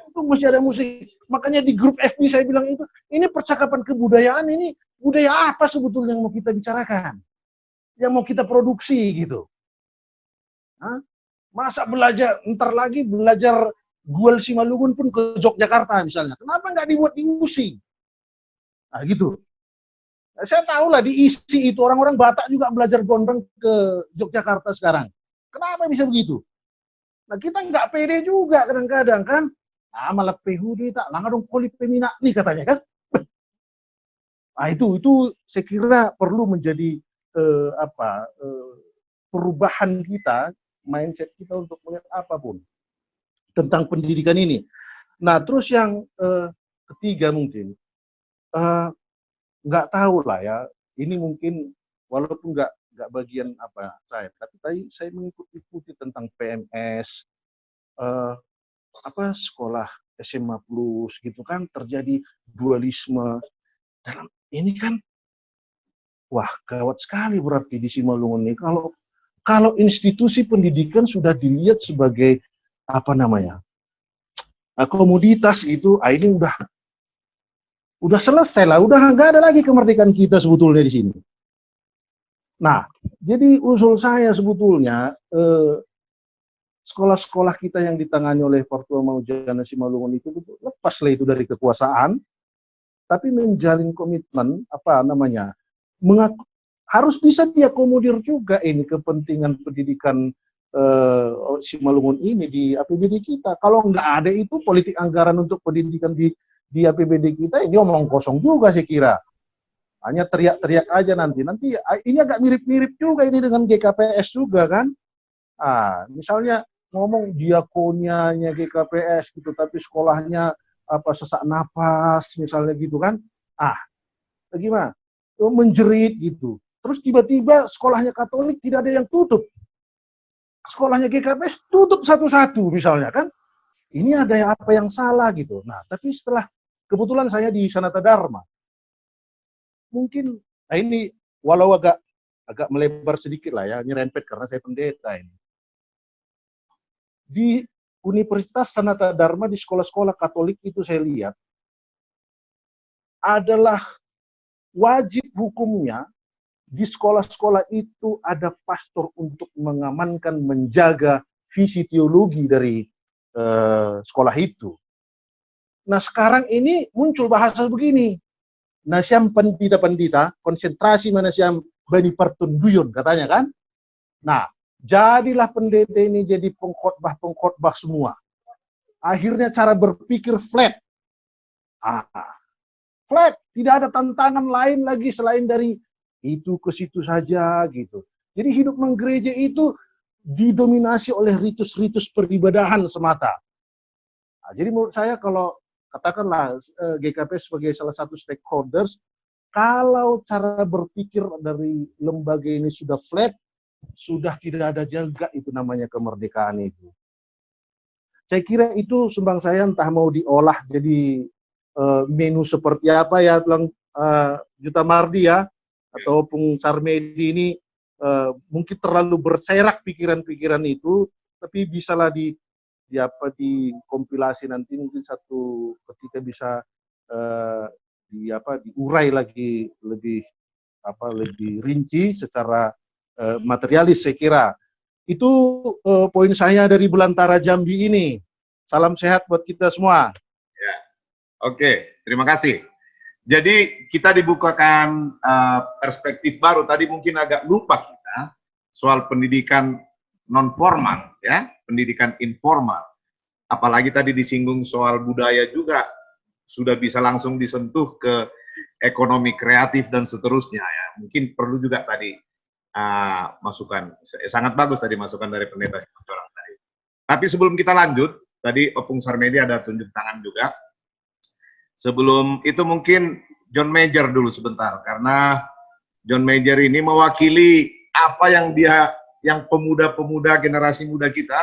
Untung masih ada musik. Makanya di grup FB saya bilang itu, ini percakapan kebudayaan, ini budaya apa sebetulnya yang mau kita bicarakan? Yang mau kita produksi gitu. Masa ntar lagi belajar Guel Simalungun pun ke Yogyakarta misalnya. Kenapa nggak dibuat di USI? Nah, gitu. Nah, saya tahu lah di isi itu orang-orang Batak juga belajar gondrong ke Yogyakarta sekarang. Kenapa bisa begitu? Nah, kita nggak pede juga kadang-kadang kan. Ah, malah pehudi tak langadong koli peminak nih katanya kan. Nah, itu saya kira perlu menjadi perubahan kita, mindset kita untuk melihat apapun tentang pendidikan ini. Nah, terus yang ketiga mungkin nggak tahu lah ya. Ini mungkin walaupun nggak bagian apa saya, tapi tadi saya mengikuti tentang PMS, sekolah SMA plus gitu kan terjadi dualisme. Dalam ini kan, wah gawat sekali berarti di Simalungun ini. Kalau institusi pendidikan sudah dilihat sebagai apa namanya komoditas itu, ini udah selesai lah, udah nggak ada lagi kemerdekaan kita sebetulnya di sini. Nah, jadi usul saya sebetulnya sekolah-sekolah kita yang ditangani oleh Portua Maujana Simalungun itu lepaslah itu dari kekuasaan, tapi menjalin komitmen harus bisa diakomodir juga ini kepentingan pendidikan Simalungun ini di APBD kita. Kalau nggak ada itu politik anggaran untuk pendidikan di APBD kita, ini omong kosong juga saya kira. Hanya teriak-teriak aja nanti ini agak mirip-mirip juga ini dengan GKPS juga kan. Misalnya ngomong diakonianya GKPS gitu, tapi sekolahnya sesak napas misalnya gitu kan. Gimana? Menjerit gitu. Terus tiba-tiba sekolahnya Katolik tidak ada yang tutup. Sekolahnya GKPS tutup satu-satu misalnya kan. Ini ada apa yang salah gitu. Nah, tapi setelah kebetulan saya di Sanata Dharma. Mungkin ini walau agak melebar sedikit lah ya, nyerempet karena saya pendeta ini. Di Universitas Sanata Dharma di sekolah-sekolah Katolik itu saya lihat adalah wajib hukumnya di sekolah-sekolah itu ada pastor untuk mengamankan, menjaga visi teologi dari sekolah itu. Nah, sekarang ini muncul bahasa begini. Nah, siam pendita-pendita, konsentrasi mana siam bani pertunduyon, katanya kan. Nah, jadilah pendeta ini jadi pengkhotbah semua. Akhirnya cara berpikir flat. Flat, tidak ada tantangan lain lagi selain dari itu ke situ saja gitu. Jadi hidup menggereja itu didominasi oleh ritus-ritus peribadahan semata. Nah, jadi menurut saya kalau katakanlah GKP sebagai salah satu stakeholders, kalau cara berpikir dari lembaga ini sudah flat, sudah tidak ada juga itu namanya kemerdekaan itu. Saya kira itu sumbang saya, entah mau diolah jadi menu seperti apa ya, Juta Mardi ya, atau Pung Sarmedi ini mungkin terlalu berserak pikiran-pikiran itu, tapi bisalah dikompilasi nanti mungkin satu ketika bisa diurai lagi lebih rinci secara materialis saya kira. Itu poin saya dari Belantara Jambi ini. Salam sehat buat kita semua. Ya. Oke, terima kasih. Jadi kita dibukakan perspektif baru. Tadi mungkin agak lupa kita soal pendidikan non formal, ya, pendidikan informal. Apalagi tadi disinggung soal budaya juga, sudah bisa langsung disentuh ke ekonomi kreatif dan seterusnya ya. Mungkin perlu juga tadi masukan. Sangat bagus tadi masukan dari pendeta Simatorang tadi. Tapi sebelum kita lanjut, tadi Opung Sarmedi ada tunjuk tangan juga. Sebelum itu mungkin John Major dulu sebentar, karena John Major ini mewakili apa yang pemuda-pemuda generasi muda kita,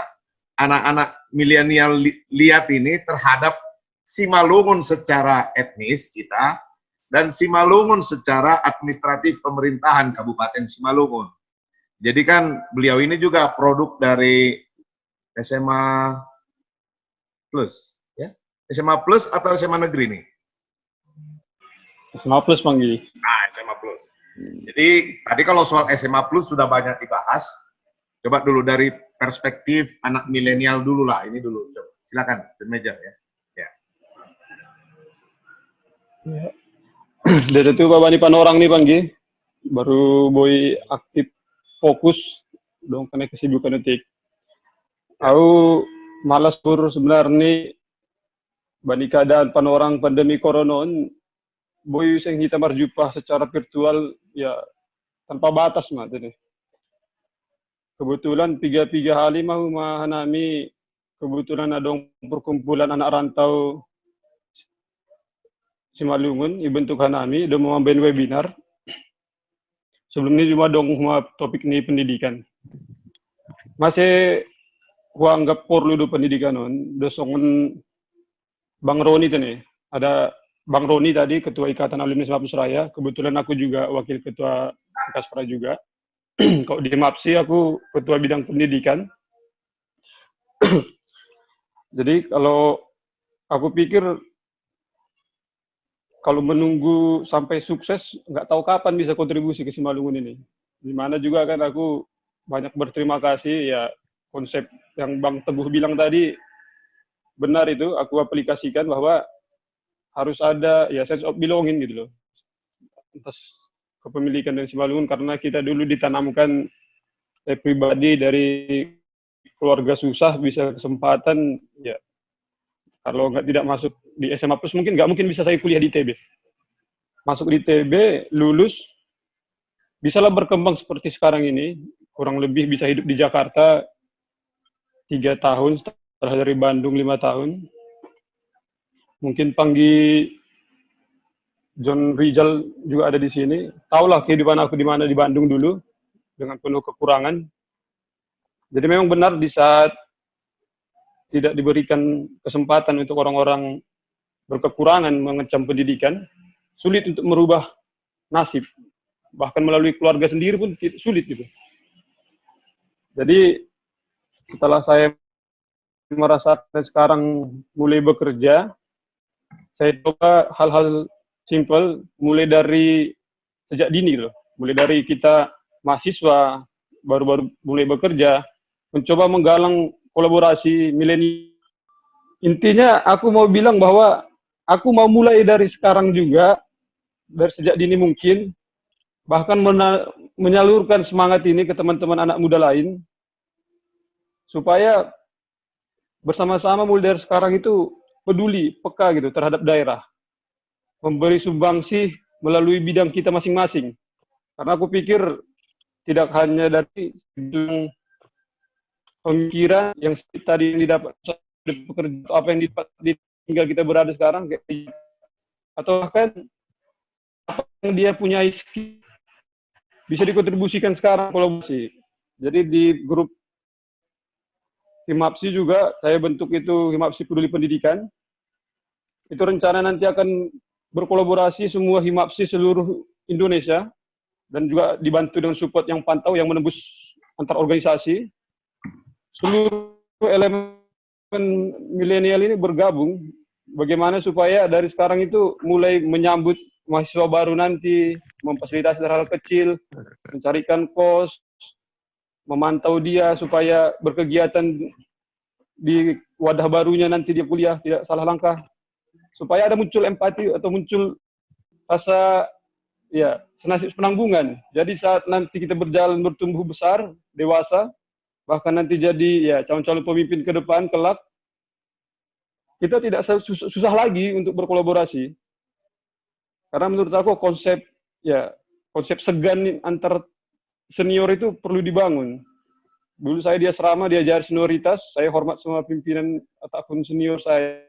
anak-anak milenial lihat ini terhadap Simalungun secara etnis kita, dan Simalungun secara administratif pemerintahan Kabupaten Simalungun. Jadi kan beliau ini juga produk dari SMA Plus, ya? SMA Plus atau SMA Negeri nih? SMA Plus panggil. SMA Plus. Jadi tadi kalau soal SMA Plus sudah banyak dibahas. Coba dulu dari perspektif anak milenial dulu lah, ini dulu. Coba. Silakan, John Major ya. Dari itu Pak Bani Panorang nih Bang Gi, baru boy aktif fokus dong kena kesibukan etik. Aku malas pur sebenarnya nih bani keadaan panorang pandemi koronon, boy sing kita berjumpa secara virtual ya tanpa batas mah tadi. Kebetulan tiga hari mau hanami kebetulan ada perkumpulan anak rantau Simalungun dibentuk hanami udah mau main webinar. Sebelum ini cuma dong topik ini pendidikan. Masih gua anggap perlu do pendidikan on. Dosongan Bang Roni tadi. Ada Bang Roni tadi ketua Ikatan Alumni Mapus Raya. Kebetulan aku juga wakil ketua Kaspra juga. Kalau di MAPSI aku ketua bidang pendidikan. Jadi kalau aku pikir kalau menunggu sampai sukses, nggak tahu kapan bisa kontribusi ke Simalungun ini. Dimana juga kan aku banyak berterima kasih ya konsep yang Bang Teguh bilang tadi benar itu aku aplikasikan bahwa harus ada ya sense of belonging gitu loh atas kepemilikan dari Simalungun karena kita dulu ditanamkan pribadi dari keluarga susah bisa kesempatan ya kalau tidak masuk di SMA Plus mungkin nggak mungkin bisa saya kuliah di ITB. Masuk di ITB, lulus, bisalah berkembang seperti sekarang ini. Kurang lebih bisa hidup di Jakarta 3 tahun, setelah dari Bandung 5 tahun. Mungkin Panggi John Rizal juga ada di sini. Tahulah kehidupan aku di mana di Bandung dulu, dengan penuh kekurangan. Jadi memang benar di saat tidak diberikan kesempatan untuk orang-orang berkekurangan mengecam pendidikan, sulit untuk merubah nasib. Bahkan melalui keluarga sendiri pun sulit gitu. Jadi setelah saya merasakan sekarang mulai bekerja, saya coba hal-hal simple mulai dari sejak dini loh. Mulai dari kita mahasiswa baru-baru mulai bekerja, mencoba menggalang kolaborasi milenial. Intinya aku mau bilang bahwa aku mau mulai dari sekarang juga, dari sejak dini mungkin, bahkan menyalurkan semangat ini ke teman-teman anak muda lain, supaya bersama-sama mulai dari sekarang itu peduli, peka gitu terhadap daerah. Memberi sumbangsi melalui bidang kita masing-masing. Karena aku pikir tidak hanya dari pemikiran yang tadi didapat pekerjaan apa yang tinggal kita berada sekarang atau bahkan apa yang dia punya bisa dikontribusikan sekarang kolaborasi. Jadi di grup Himapsi juga saya bentuk itu Himapsi Peduli Pendidikan. Itu rencana nanti akan berkolaborasi semua Himapsi seluruh Indonesia dan juga dibantu dengan support yang pantau yang menembus antar organisasi. Seluruh elemen milenial ini bergabung bagaimana supaya dari sekarang itu mulai menyambut mahasiswa baru nanti, memfasilitasi hal-hal kecil, mencarikan kos, memantau dia supaya berkegiatan di wadah barunya nanti dia kuliah tidak salah langkah, supaya ada muncul empati atau muncul rasa ya senasib penanggungan. Jadi saat nanti kita berjalan bertumbuh besar, dewasa, bahkan nanti jadi ya calon-calon pemimpin ke depan kelak, kita tidak susah lagi untuk berkolaborasi. Karena menurut aku konsep segan antar senior itu perlu dibangun. Dulu saya di asrama diajar senioritas, saya hormat semua pimpinan ataupun senior saya.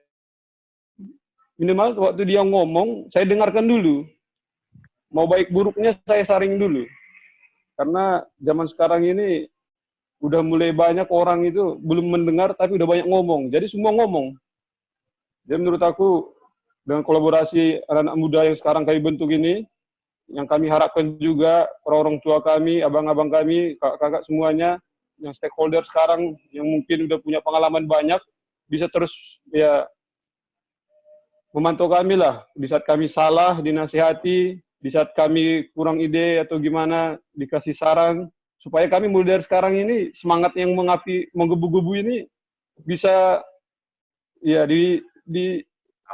Minimal waktu dia ngomong, saya dengarkan dulu. Mau baik buruknya saya saring dulu. Karena zaman sekarang ini udah mulai banyak orang itu belum mendengar tapi udah banyak ngomong. Jadi semua ngomong. Jadi menurut aku dengan kolaborasi anak-anak muda yang sekarang kami bentuk ini, yang kami harapkan juga orang-orang tua kami, abang-abang kami, kakak-kakak semuanya, yang stakeholder sekarang yang mungkin udah punya pengalaman banyak, bisa terus ya memantau kami lah. Di saat kami salah, dinasihati, di saat kami kurang ide atau gimana, dikasih saran, supaya kami mulai dari sekarang ini semangat yang menggebu-gebu ini bisa ya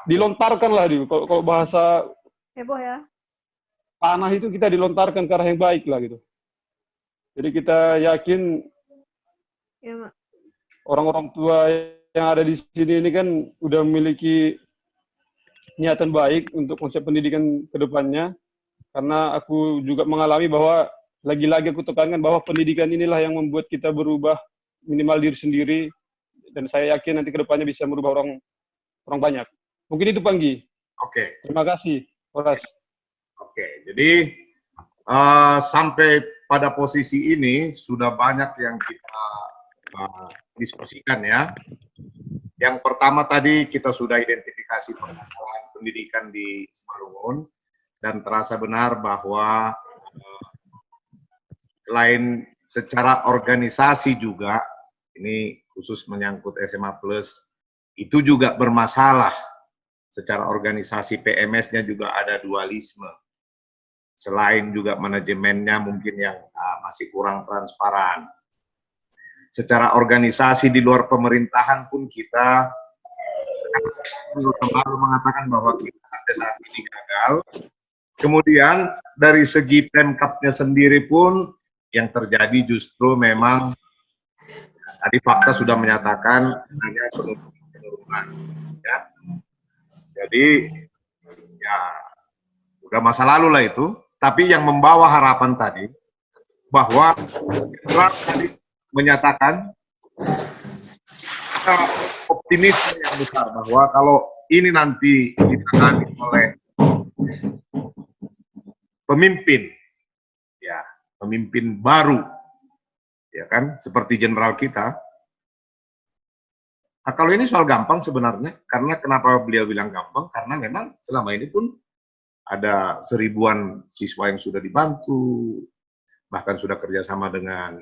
dilontarkan lah kalau bahasa heboh ya. panah itu kita dilontarkan ke arah yang baik lah gitu. Jadi kita yakin orang-orang tua yang ada di sini ini kan udah memiliki niatan baik untuk konsep pendidikan ke depannya. Karena aku juga mengalami bahwa lagi-lagi aku tekankan bahwa pendidikan inilah yang membuat kita berubah minimal diri sendiri, dan saya yakin nanti ke depannya bisa merubah orang banyak. Mungkin itu Panggi. Oke. Terima kasih, Horas. Oke, jadi sampai pada posisi ini sudah banyak yang kita diskusikan ya. Yang pertama tadi kita sudah identifikasi permasalahan pendidikan di Simalungun, dan terasa benar bahwa selain secara organisasi juga, ini khusus menyangkut SMA Plus, itu juga bermasalah. Secara organisasi PMS-nya juga ada dualisme. Selain juga manajemennya mungkin yang masih kurang transparan. Secara organisasi di luar pemerintahan pun kita baru mengatakan bahwa kita sampai saat ini gagal. Kemudian dari segi Pemkapnya sendiri pun yang terjadi justru memang tadi fakta sudah menyatakan hanya penurunan. Ya. Jadi ya udah masa lalu lah itu. Tapi yang membawa harapan tadi bahwa tadi menyatakan optimisme yang besar bahwa kalau ini nanti ditangani oleh pemimpin, ya pemimpin baru, ya kan, seperti jenderal kita. Nah, kalau ini soal gampang sebenarnya, karena kenapa beliau bilang gampang? Karena memang selama ini pun ada 1000-an siswa yang sudah dibantu, bahkan sudah kerjasama dengan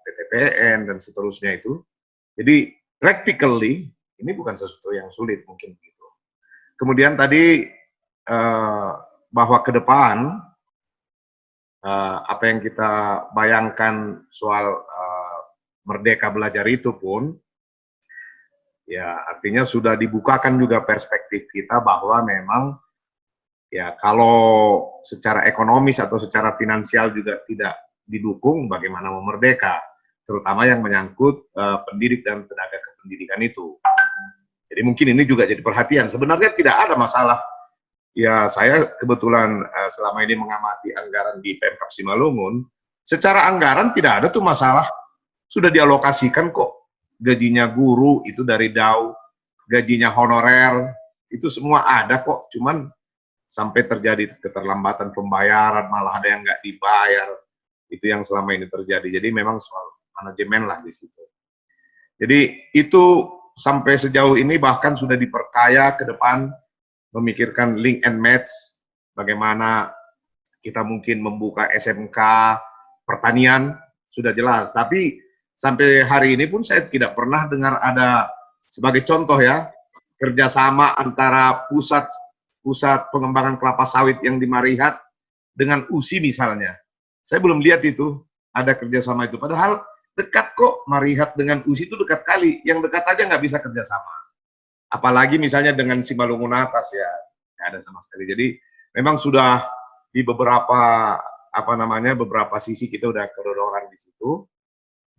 PTPN dan seterusnya itu. Jadi practically ini bukan sesuatu yang sulit mungkin gitu. Kemudian tadi bahwa ke depan apa yang kita bayangkan soal merdeka belajar itu pun ya artinya sudah dibukakan juga perspektif kita bahwa memang ya kalau secara ekonomis atau secara finansial juga tidak didukung, bagaimana memerdeka, terutama yang menyangkut pendidik dan tenaga kependidikan itu. Jadi mungkin ini juga jadi perhatian. Sebenarnya tidak ada masalah. Ya saya kebetulan selama ini mengamati anggaran di Pemkab Simalungun, secara anggaran tidak ada tuh masalah. Sudah dialokasikan kok, gajinya guru itu dari DAU, gajinya honorer, itu semua ada kok, cuman sampai terjadi keterlambatan pembayaran, malah ada yang nggak dibayar. Itu yang selama ini terjadi. Jadi memang soal manajemen lah di situ. Jadi itu sampai sejauh ini bahkan sudah diperkaya ke depan, memikirkan link and match, bagaimana kita mungkin membuka SMK pertanian, sudah jelas. Tapi sampai hari ini pun saya tidak pernah dengar ada, sebagai contoh ya, kerjasama antara pusat pengembangan kelapa sawit yang di Marihat dengan USI misalnya. Saya belum lihat itu ada kerjasama itu. Padahal dekat kok, Marihat dengan USI itu dekat kali. Yang dekat aja nggak bisa kerjasama. Apalagi misalnya dengan Simalungun Atas ya, nggak ada sama sekali. Jadi memang sudah di beberapa beberapa sisi kita udah kedodoran di situ.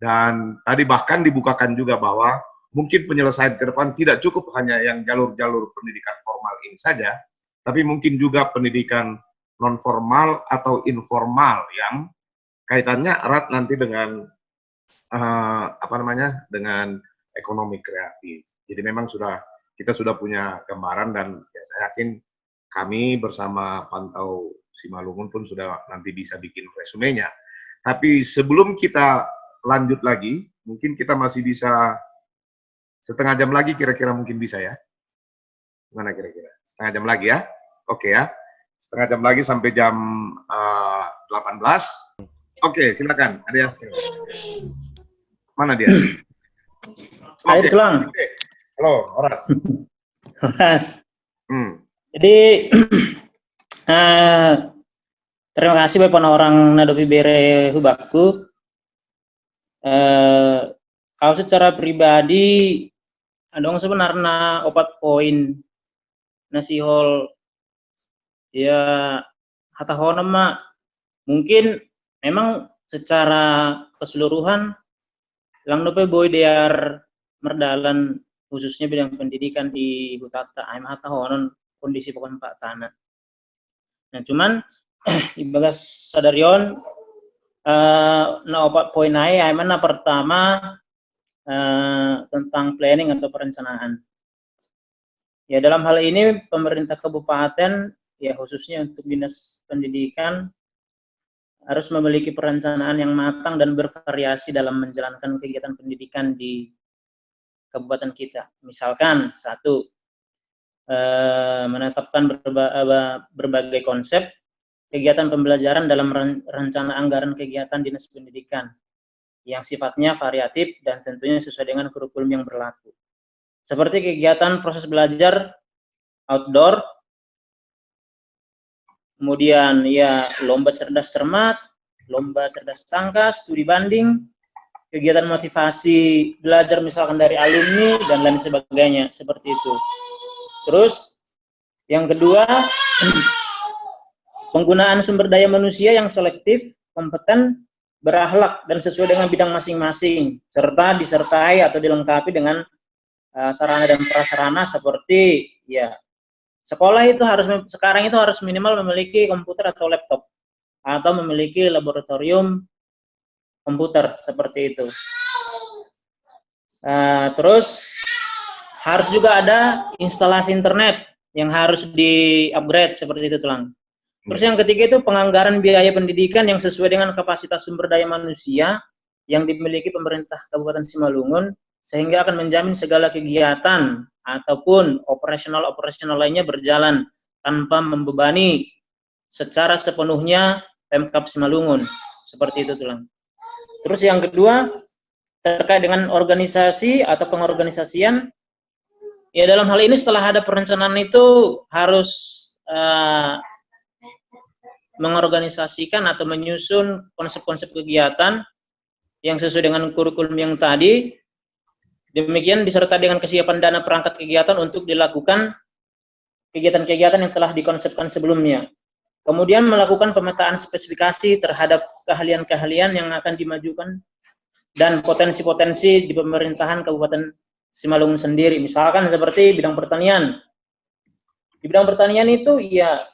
Dan tadi bahkan dibukakan juga bahwa mungkin penyelesaian ke depan tidak cukup hanya yang jalur-jalur pendidikan formal ini saja, tapi mungkin juga pendidikan non formal atau informal yang kaitannya erat nanti dengan dengan ekonomi kreatif. Jadi memang kita sudah punya gambaran, dan ya saya yakin kami bersama Pantau Simalungun pun sudah nanti bisa bikin resumenya. Tapi sebelum kita lanjut lagi, mungkin kita masih bisa setengah jam lagi kira-kira, mungkin bisa ya. Mana kira-kira? Setengah jam lagi ya? Oke ya. Setengah jam lagi sampai jam 18. Oke, silakan. Ada yang mana dia? Ayo Tulang. Oke. Halo, Horas. Horas. Jadi terima kasih Bapak orang nadopi bere hubaku. Kalau secara pribadi adong sebenarnya 4 poin nasihol ya Hatta Honam mungkin memang secara keseluruhan lang nope boy dear merdalan khususnya bidang pendidikan di Butata aim Hatta Honon kondisi pokon Pak Tanah. Nah cuman ibagas sadarion na opat poin ai mana pertama tentang planning atau perencanaan. Ya dalam hal ini pemerintah kabupaten ya khususnya untuk dinas pendidikan harus memiliki perencanaan yang matang dan bervariasi dalam menjalankan kegiatan pendidikan di kabupaten kita. Misalkan satu, menetapkan berbagai konsep kegiatan pembelajaran dalam rencana anggaran kegiatan dinas pendidikan yang sifatnya variatif dan tentunya sesuai dengan kurikulum yang berlaku. Seperti kegiatan proses belajar outdoor, kemudian ya lomba cerdas cermat, lomba cerdas tangkas, studi banding, kegiatan motivasi belajar misalkan dari alumni dan lain sebagainya seperti itu. Terus yang kedua, penggunaan sumber daya manusia yang selektif, kompeten, berakhlak dan sesuai dengan bidang masing-masing serta disertai atau dilengkapi dengan sarana dan prasarana seperti ya sekolah itu sekarang itu harus minimal memiliki komputer atau laptop atau memiliki laboratorium komputer seperti itu. Terus harus juga ada instalasi internet yang harus di-upgrade seperti itu Tulang. Terus yang ketiga itu penganggaran biaya pendidikan yang sesuai dengan kapasitas sumber daya manusia yang dimiliki pemerintah Kabupaten Simalungun sehingga akan menjamin segala kegiatan ataupun operasional lainnya berjalan tanpa membebani secara sepenuhnya Pemkab Simalungun. Seperti itu Tulang. Terus yang kedua terkait dengan organisasi atau pengorganisasian, ya dalam hal ini setelah ada perencanaan itu harus mengorganisasikan atau menyusun konsep-konsep kegiatan yang sesuai dengan kurikulum yang tadi. Demikian disertai dengan kesiapan dana perangkat kegiatan untuk dilakukan kegiatan-kegiatan yang telah dikonsepkan sebelumnya. Kemudian melakukan pemetaan spesifikasi terhadap keahlian-keahlian yang akan dimajukan dan potensi-potensi di pemerintahan Kabupaten Simalungun sendiri. Misalkan seperti bidang pertanian. Di bidang pertanian itu ya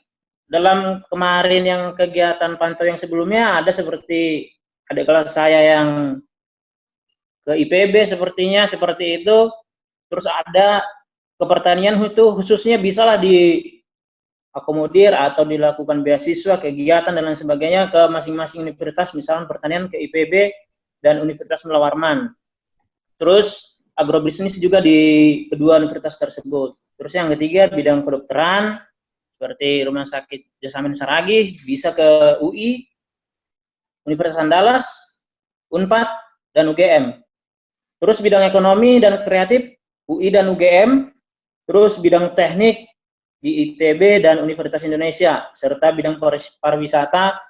dalam kemarin yang kegiatan pantau yang sebelumnya ada seperti adik kelas saya yang ke IPB sepertinya seperti itu. Terus ada ke pertanian itu khususnya bisalah diakomodir atau dilakukan beasiswa, kegiatan dan lain sebagainya ke masing-masing universitas, misalnya pertanian ke IPB dan Universitas Mula Warman. Terus agrobisnis juga di kedua universitas tersebut. Terus yang ketiga bidang kedokteran seperti Rumah Sakit Jasamin Saragih bisa ke UI, Universitas Andalas, Unpad dan UGM. Terus bidang ekonomi dan kreatif UI dan UGM. Terus bidang teknik di ITB dan Universitas Indonesia serta bidang pariwisata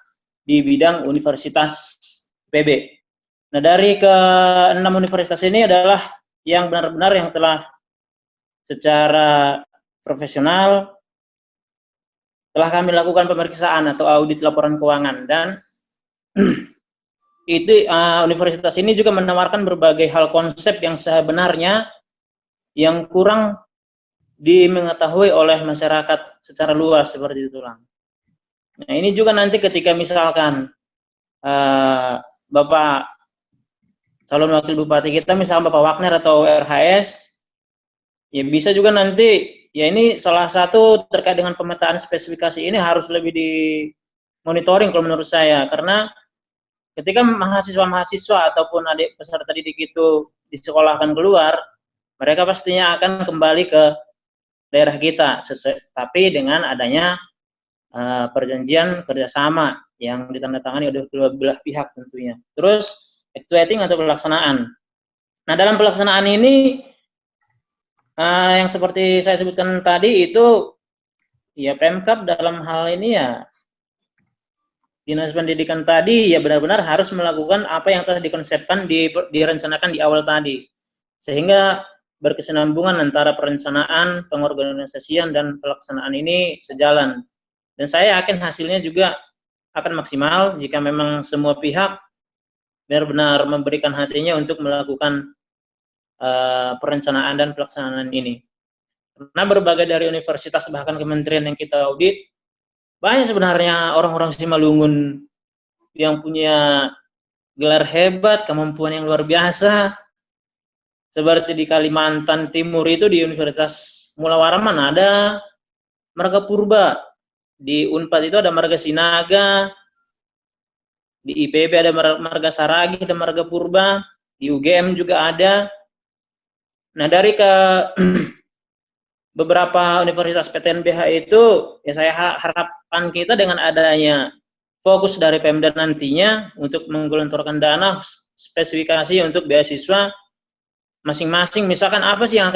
di bidang Universitas PB. Nah, dari ke-6 universitas ini adalah yang benar-benar yang telah secara profesional telah kami lakukan pemeriksaan atau audit laporan keuangan dan itu universitas ini juga menawarkan berbagai hal konsep yang sebenarnya yang kurang dimengetahui oleh masyarakat secara luas seperti itu Lang. Nah ini juga nanti ketika misalkan Bapak calon wakil bupati kita misalkan Bapak Wagner atau RHS ya bisa juga nanti ya ini salah satu terkait dengan pemetaan spesifikasi ini harus lebih di monitoring kalau menurut saya karena ketika mahasiswa-mahasiswa ataupun adik peserta didik itu disekolahkan keluar, mereka pastinya akan kembali ke daerah kita, tapi dengan adanya perjanjian kerjasama yang ditandatangani oleh kedua belah pihak tentunya. Terus actuating atau pelaksanaan. Nah dalam pelaksanaan ini yang seperti saya sebutkan tadi itu ya Pemkab dalam hal ini ya Dinas Pendidikan tadi ya benar-benar harus melakukan apa yang telah dikonsepkan, direncanakan di awal tadi. Sehingga berkesinambungan antara perencanaan, pengorganisasian, dan pelaksanaan ini sejalan. Dan saya yakin hasilnya juga akan maksimal jika memang semua pihak benar-benar memberikan hatinya untuk melakukan perencanaan dan pelaksanaan ini. Karena berbagai dari universitas bahkan kementerian yang kita audit, banyak sebenarnya orang-orang Simalungun yang punya gelar hebat, kemampuan yang luar biasa. Seperti di Kalimantan Timur itu di Universitas Mula Warman ada marga purba, di Unpad itu ada marga Sinaga, di IPB ada marga Saragi dan marga purba, di UGM juga ada. Nah, dari ke beberapa universitas PTNBH itu, ya saya harapan kita dengan adanya fokus dari Pemda nantinya untuk menggelontorkan dana spesifikasi untuk beasiswa masing-masing. Misalkan apa sih yang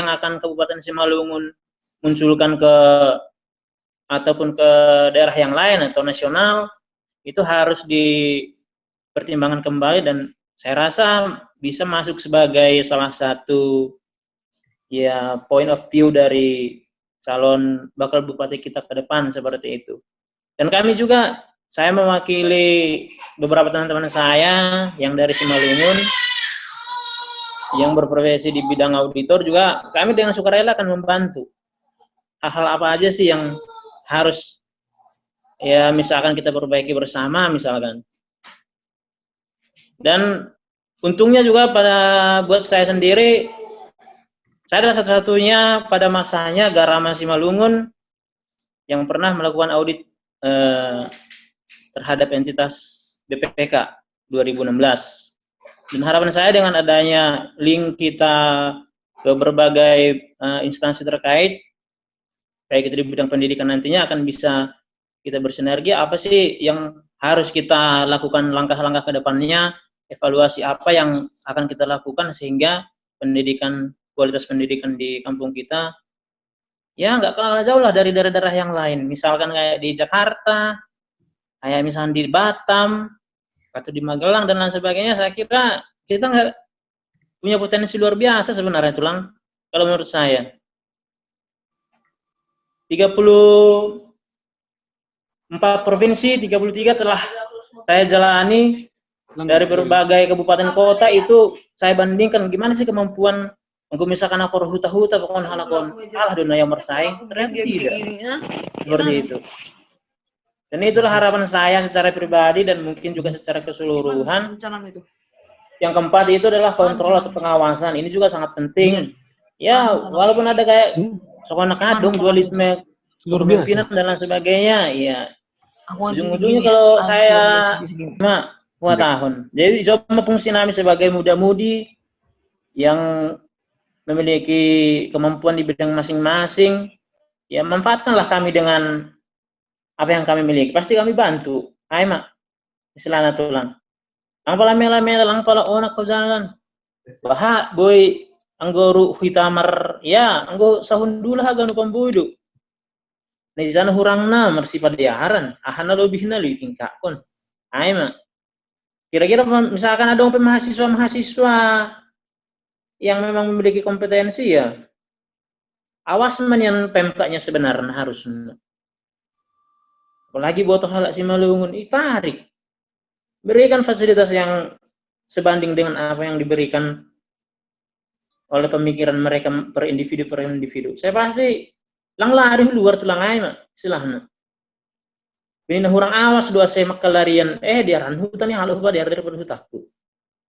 akan Kabupaten Simalungun munculkan ke ataupun ke daerah yang lain atau nasional, itu harus dipertimbangkan kembali, dan saya rasa bisa masuk sebagai salah satu ya point of view dari calon bakal bupati kita ke depan, seperti itu. Dan kami juga, saya mewakili beberapa teman-teman saya yang dari Simalungun yang berprofesi di bidang auditor juga, kami dengan sukarela akan membantu hal-hal apa aja sih yang harus ya misalkan kita perbaiki bersama misalkan. Dan untungnya juga buat saya sendiri, saya adalah satu-satunya pada masanya Garama Simalungun yang pernah melakukan audit terhadap entitas BPK 2016. Dan harapan saya dengan adanya link kita ke berbagai instansi terkait, baik itu di bidang pendidikan, nantinya akan bisa kita bersinergi apa sih yang harus kita lakukan langkah-langkah ke depannya, evaluasi apa yang akan kita lakukan sehingga kualitas pendidikan di kampung kita ya nggak kalah jauh lah dari daerah-daerah yang lain. Misalkan kayak di Jakarta, kayak misalnya di Batam, atau di Magelang dan lain sebagainya. Saya kira kita nggak punya potensi luar biasa sebenarnya tulang. Kalau menurut saya 34 provinsi, 33 telah saya jalani. Dari berbagai kabupaten kota itu saya bandingkan gimana sih kemampuan misalkan aku huta-huta pokoknya halakon kalah dunia yang bersaing, ternyata tidak seperti itu. Dan itulah harapan saya secara pribadi dan mungkin juga secara keseluruhan. Yang keempat itu adalah kontrol atau pengawasan. Ini juga sangat penting. Ya, walaupun ada kayak sokonak kadung, dualisme kepemimpinan dan lain sebagainya, ya ujung-ujungnya kalau saya 2 tahun. Jadi coba fungsi kami sebagai muda-mudi yang memiliki kemampuan di bidang masing-masing, ya manfaatkanlah kami dengan apa yang kami miliki. Pasti kami bantu. Hai mak, istilahnya tulang. Ang pala mela-mela lang pala onak ko jalan. Baha boy anggo hitamar ya anggo sahundula ganu pambudu. Di sana hurang na marsipad diaran. Ahana lebih na tingkakon. Hai mak. Kira-kira misalkan ada mahasiswa yang memang memiliki kompetensi, ya awas yang pemkanya sebenarnya harus. Apalagi buat hal Simalungun, tarik. Berikan fasilitas yang sebanding dengan apa yang diberikan oleh pemikiran mereka per individu. Saya pasti lang lari luar tulang aja, silahkan. Bina hurang awas dua semak kelarian, diaran hutan halu huba diar daripada hutaku.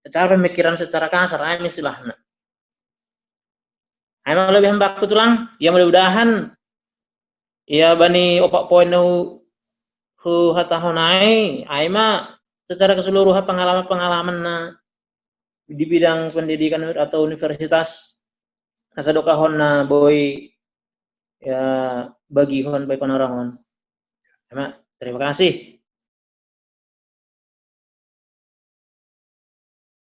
Secara pemikiran secara kasar, ayo silahna. Ayo lebih hambakku tulang, ya mudah-mudahan ya bani opak poin hu hatahonai, ayo mah secara keseluruhan pengalaman di bidang pendidikan atau universitas kasadokahon na boy ya bagi hon by panarangon. Terima kasih.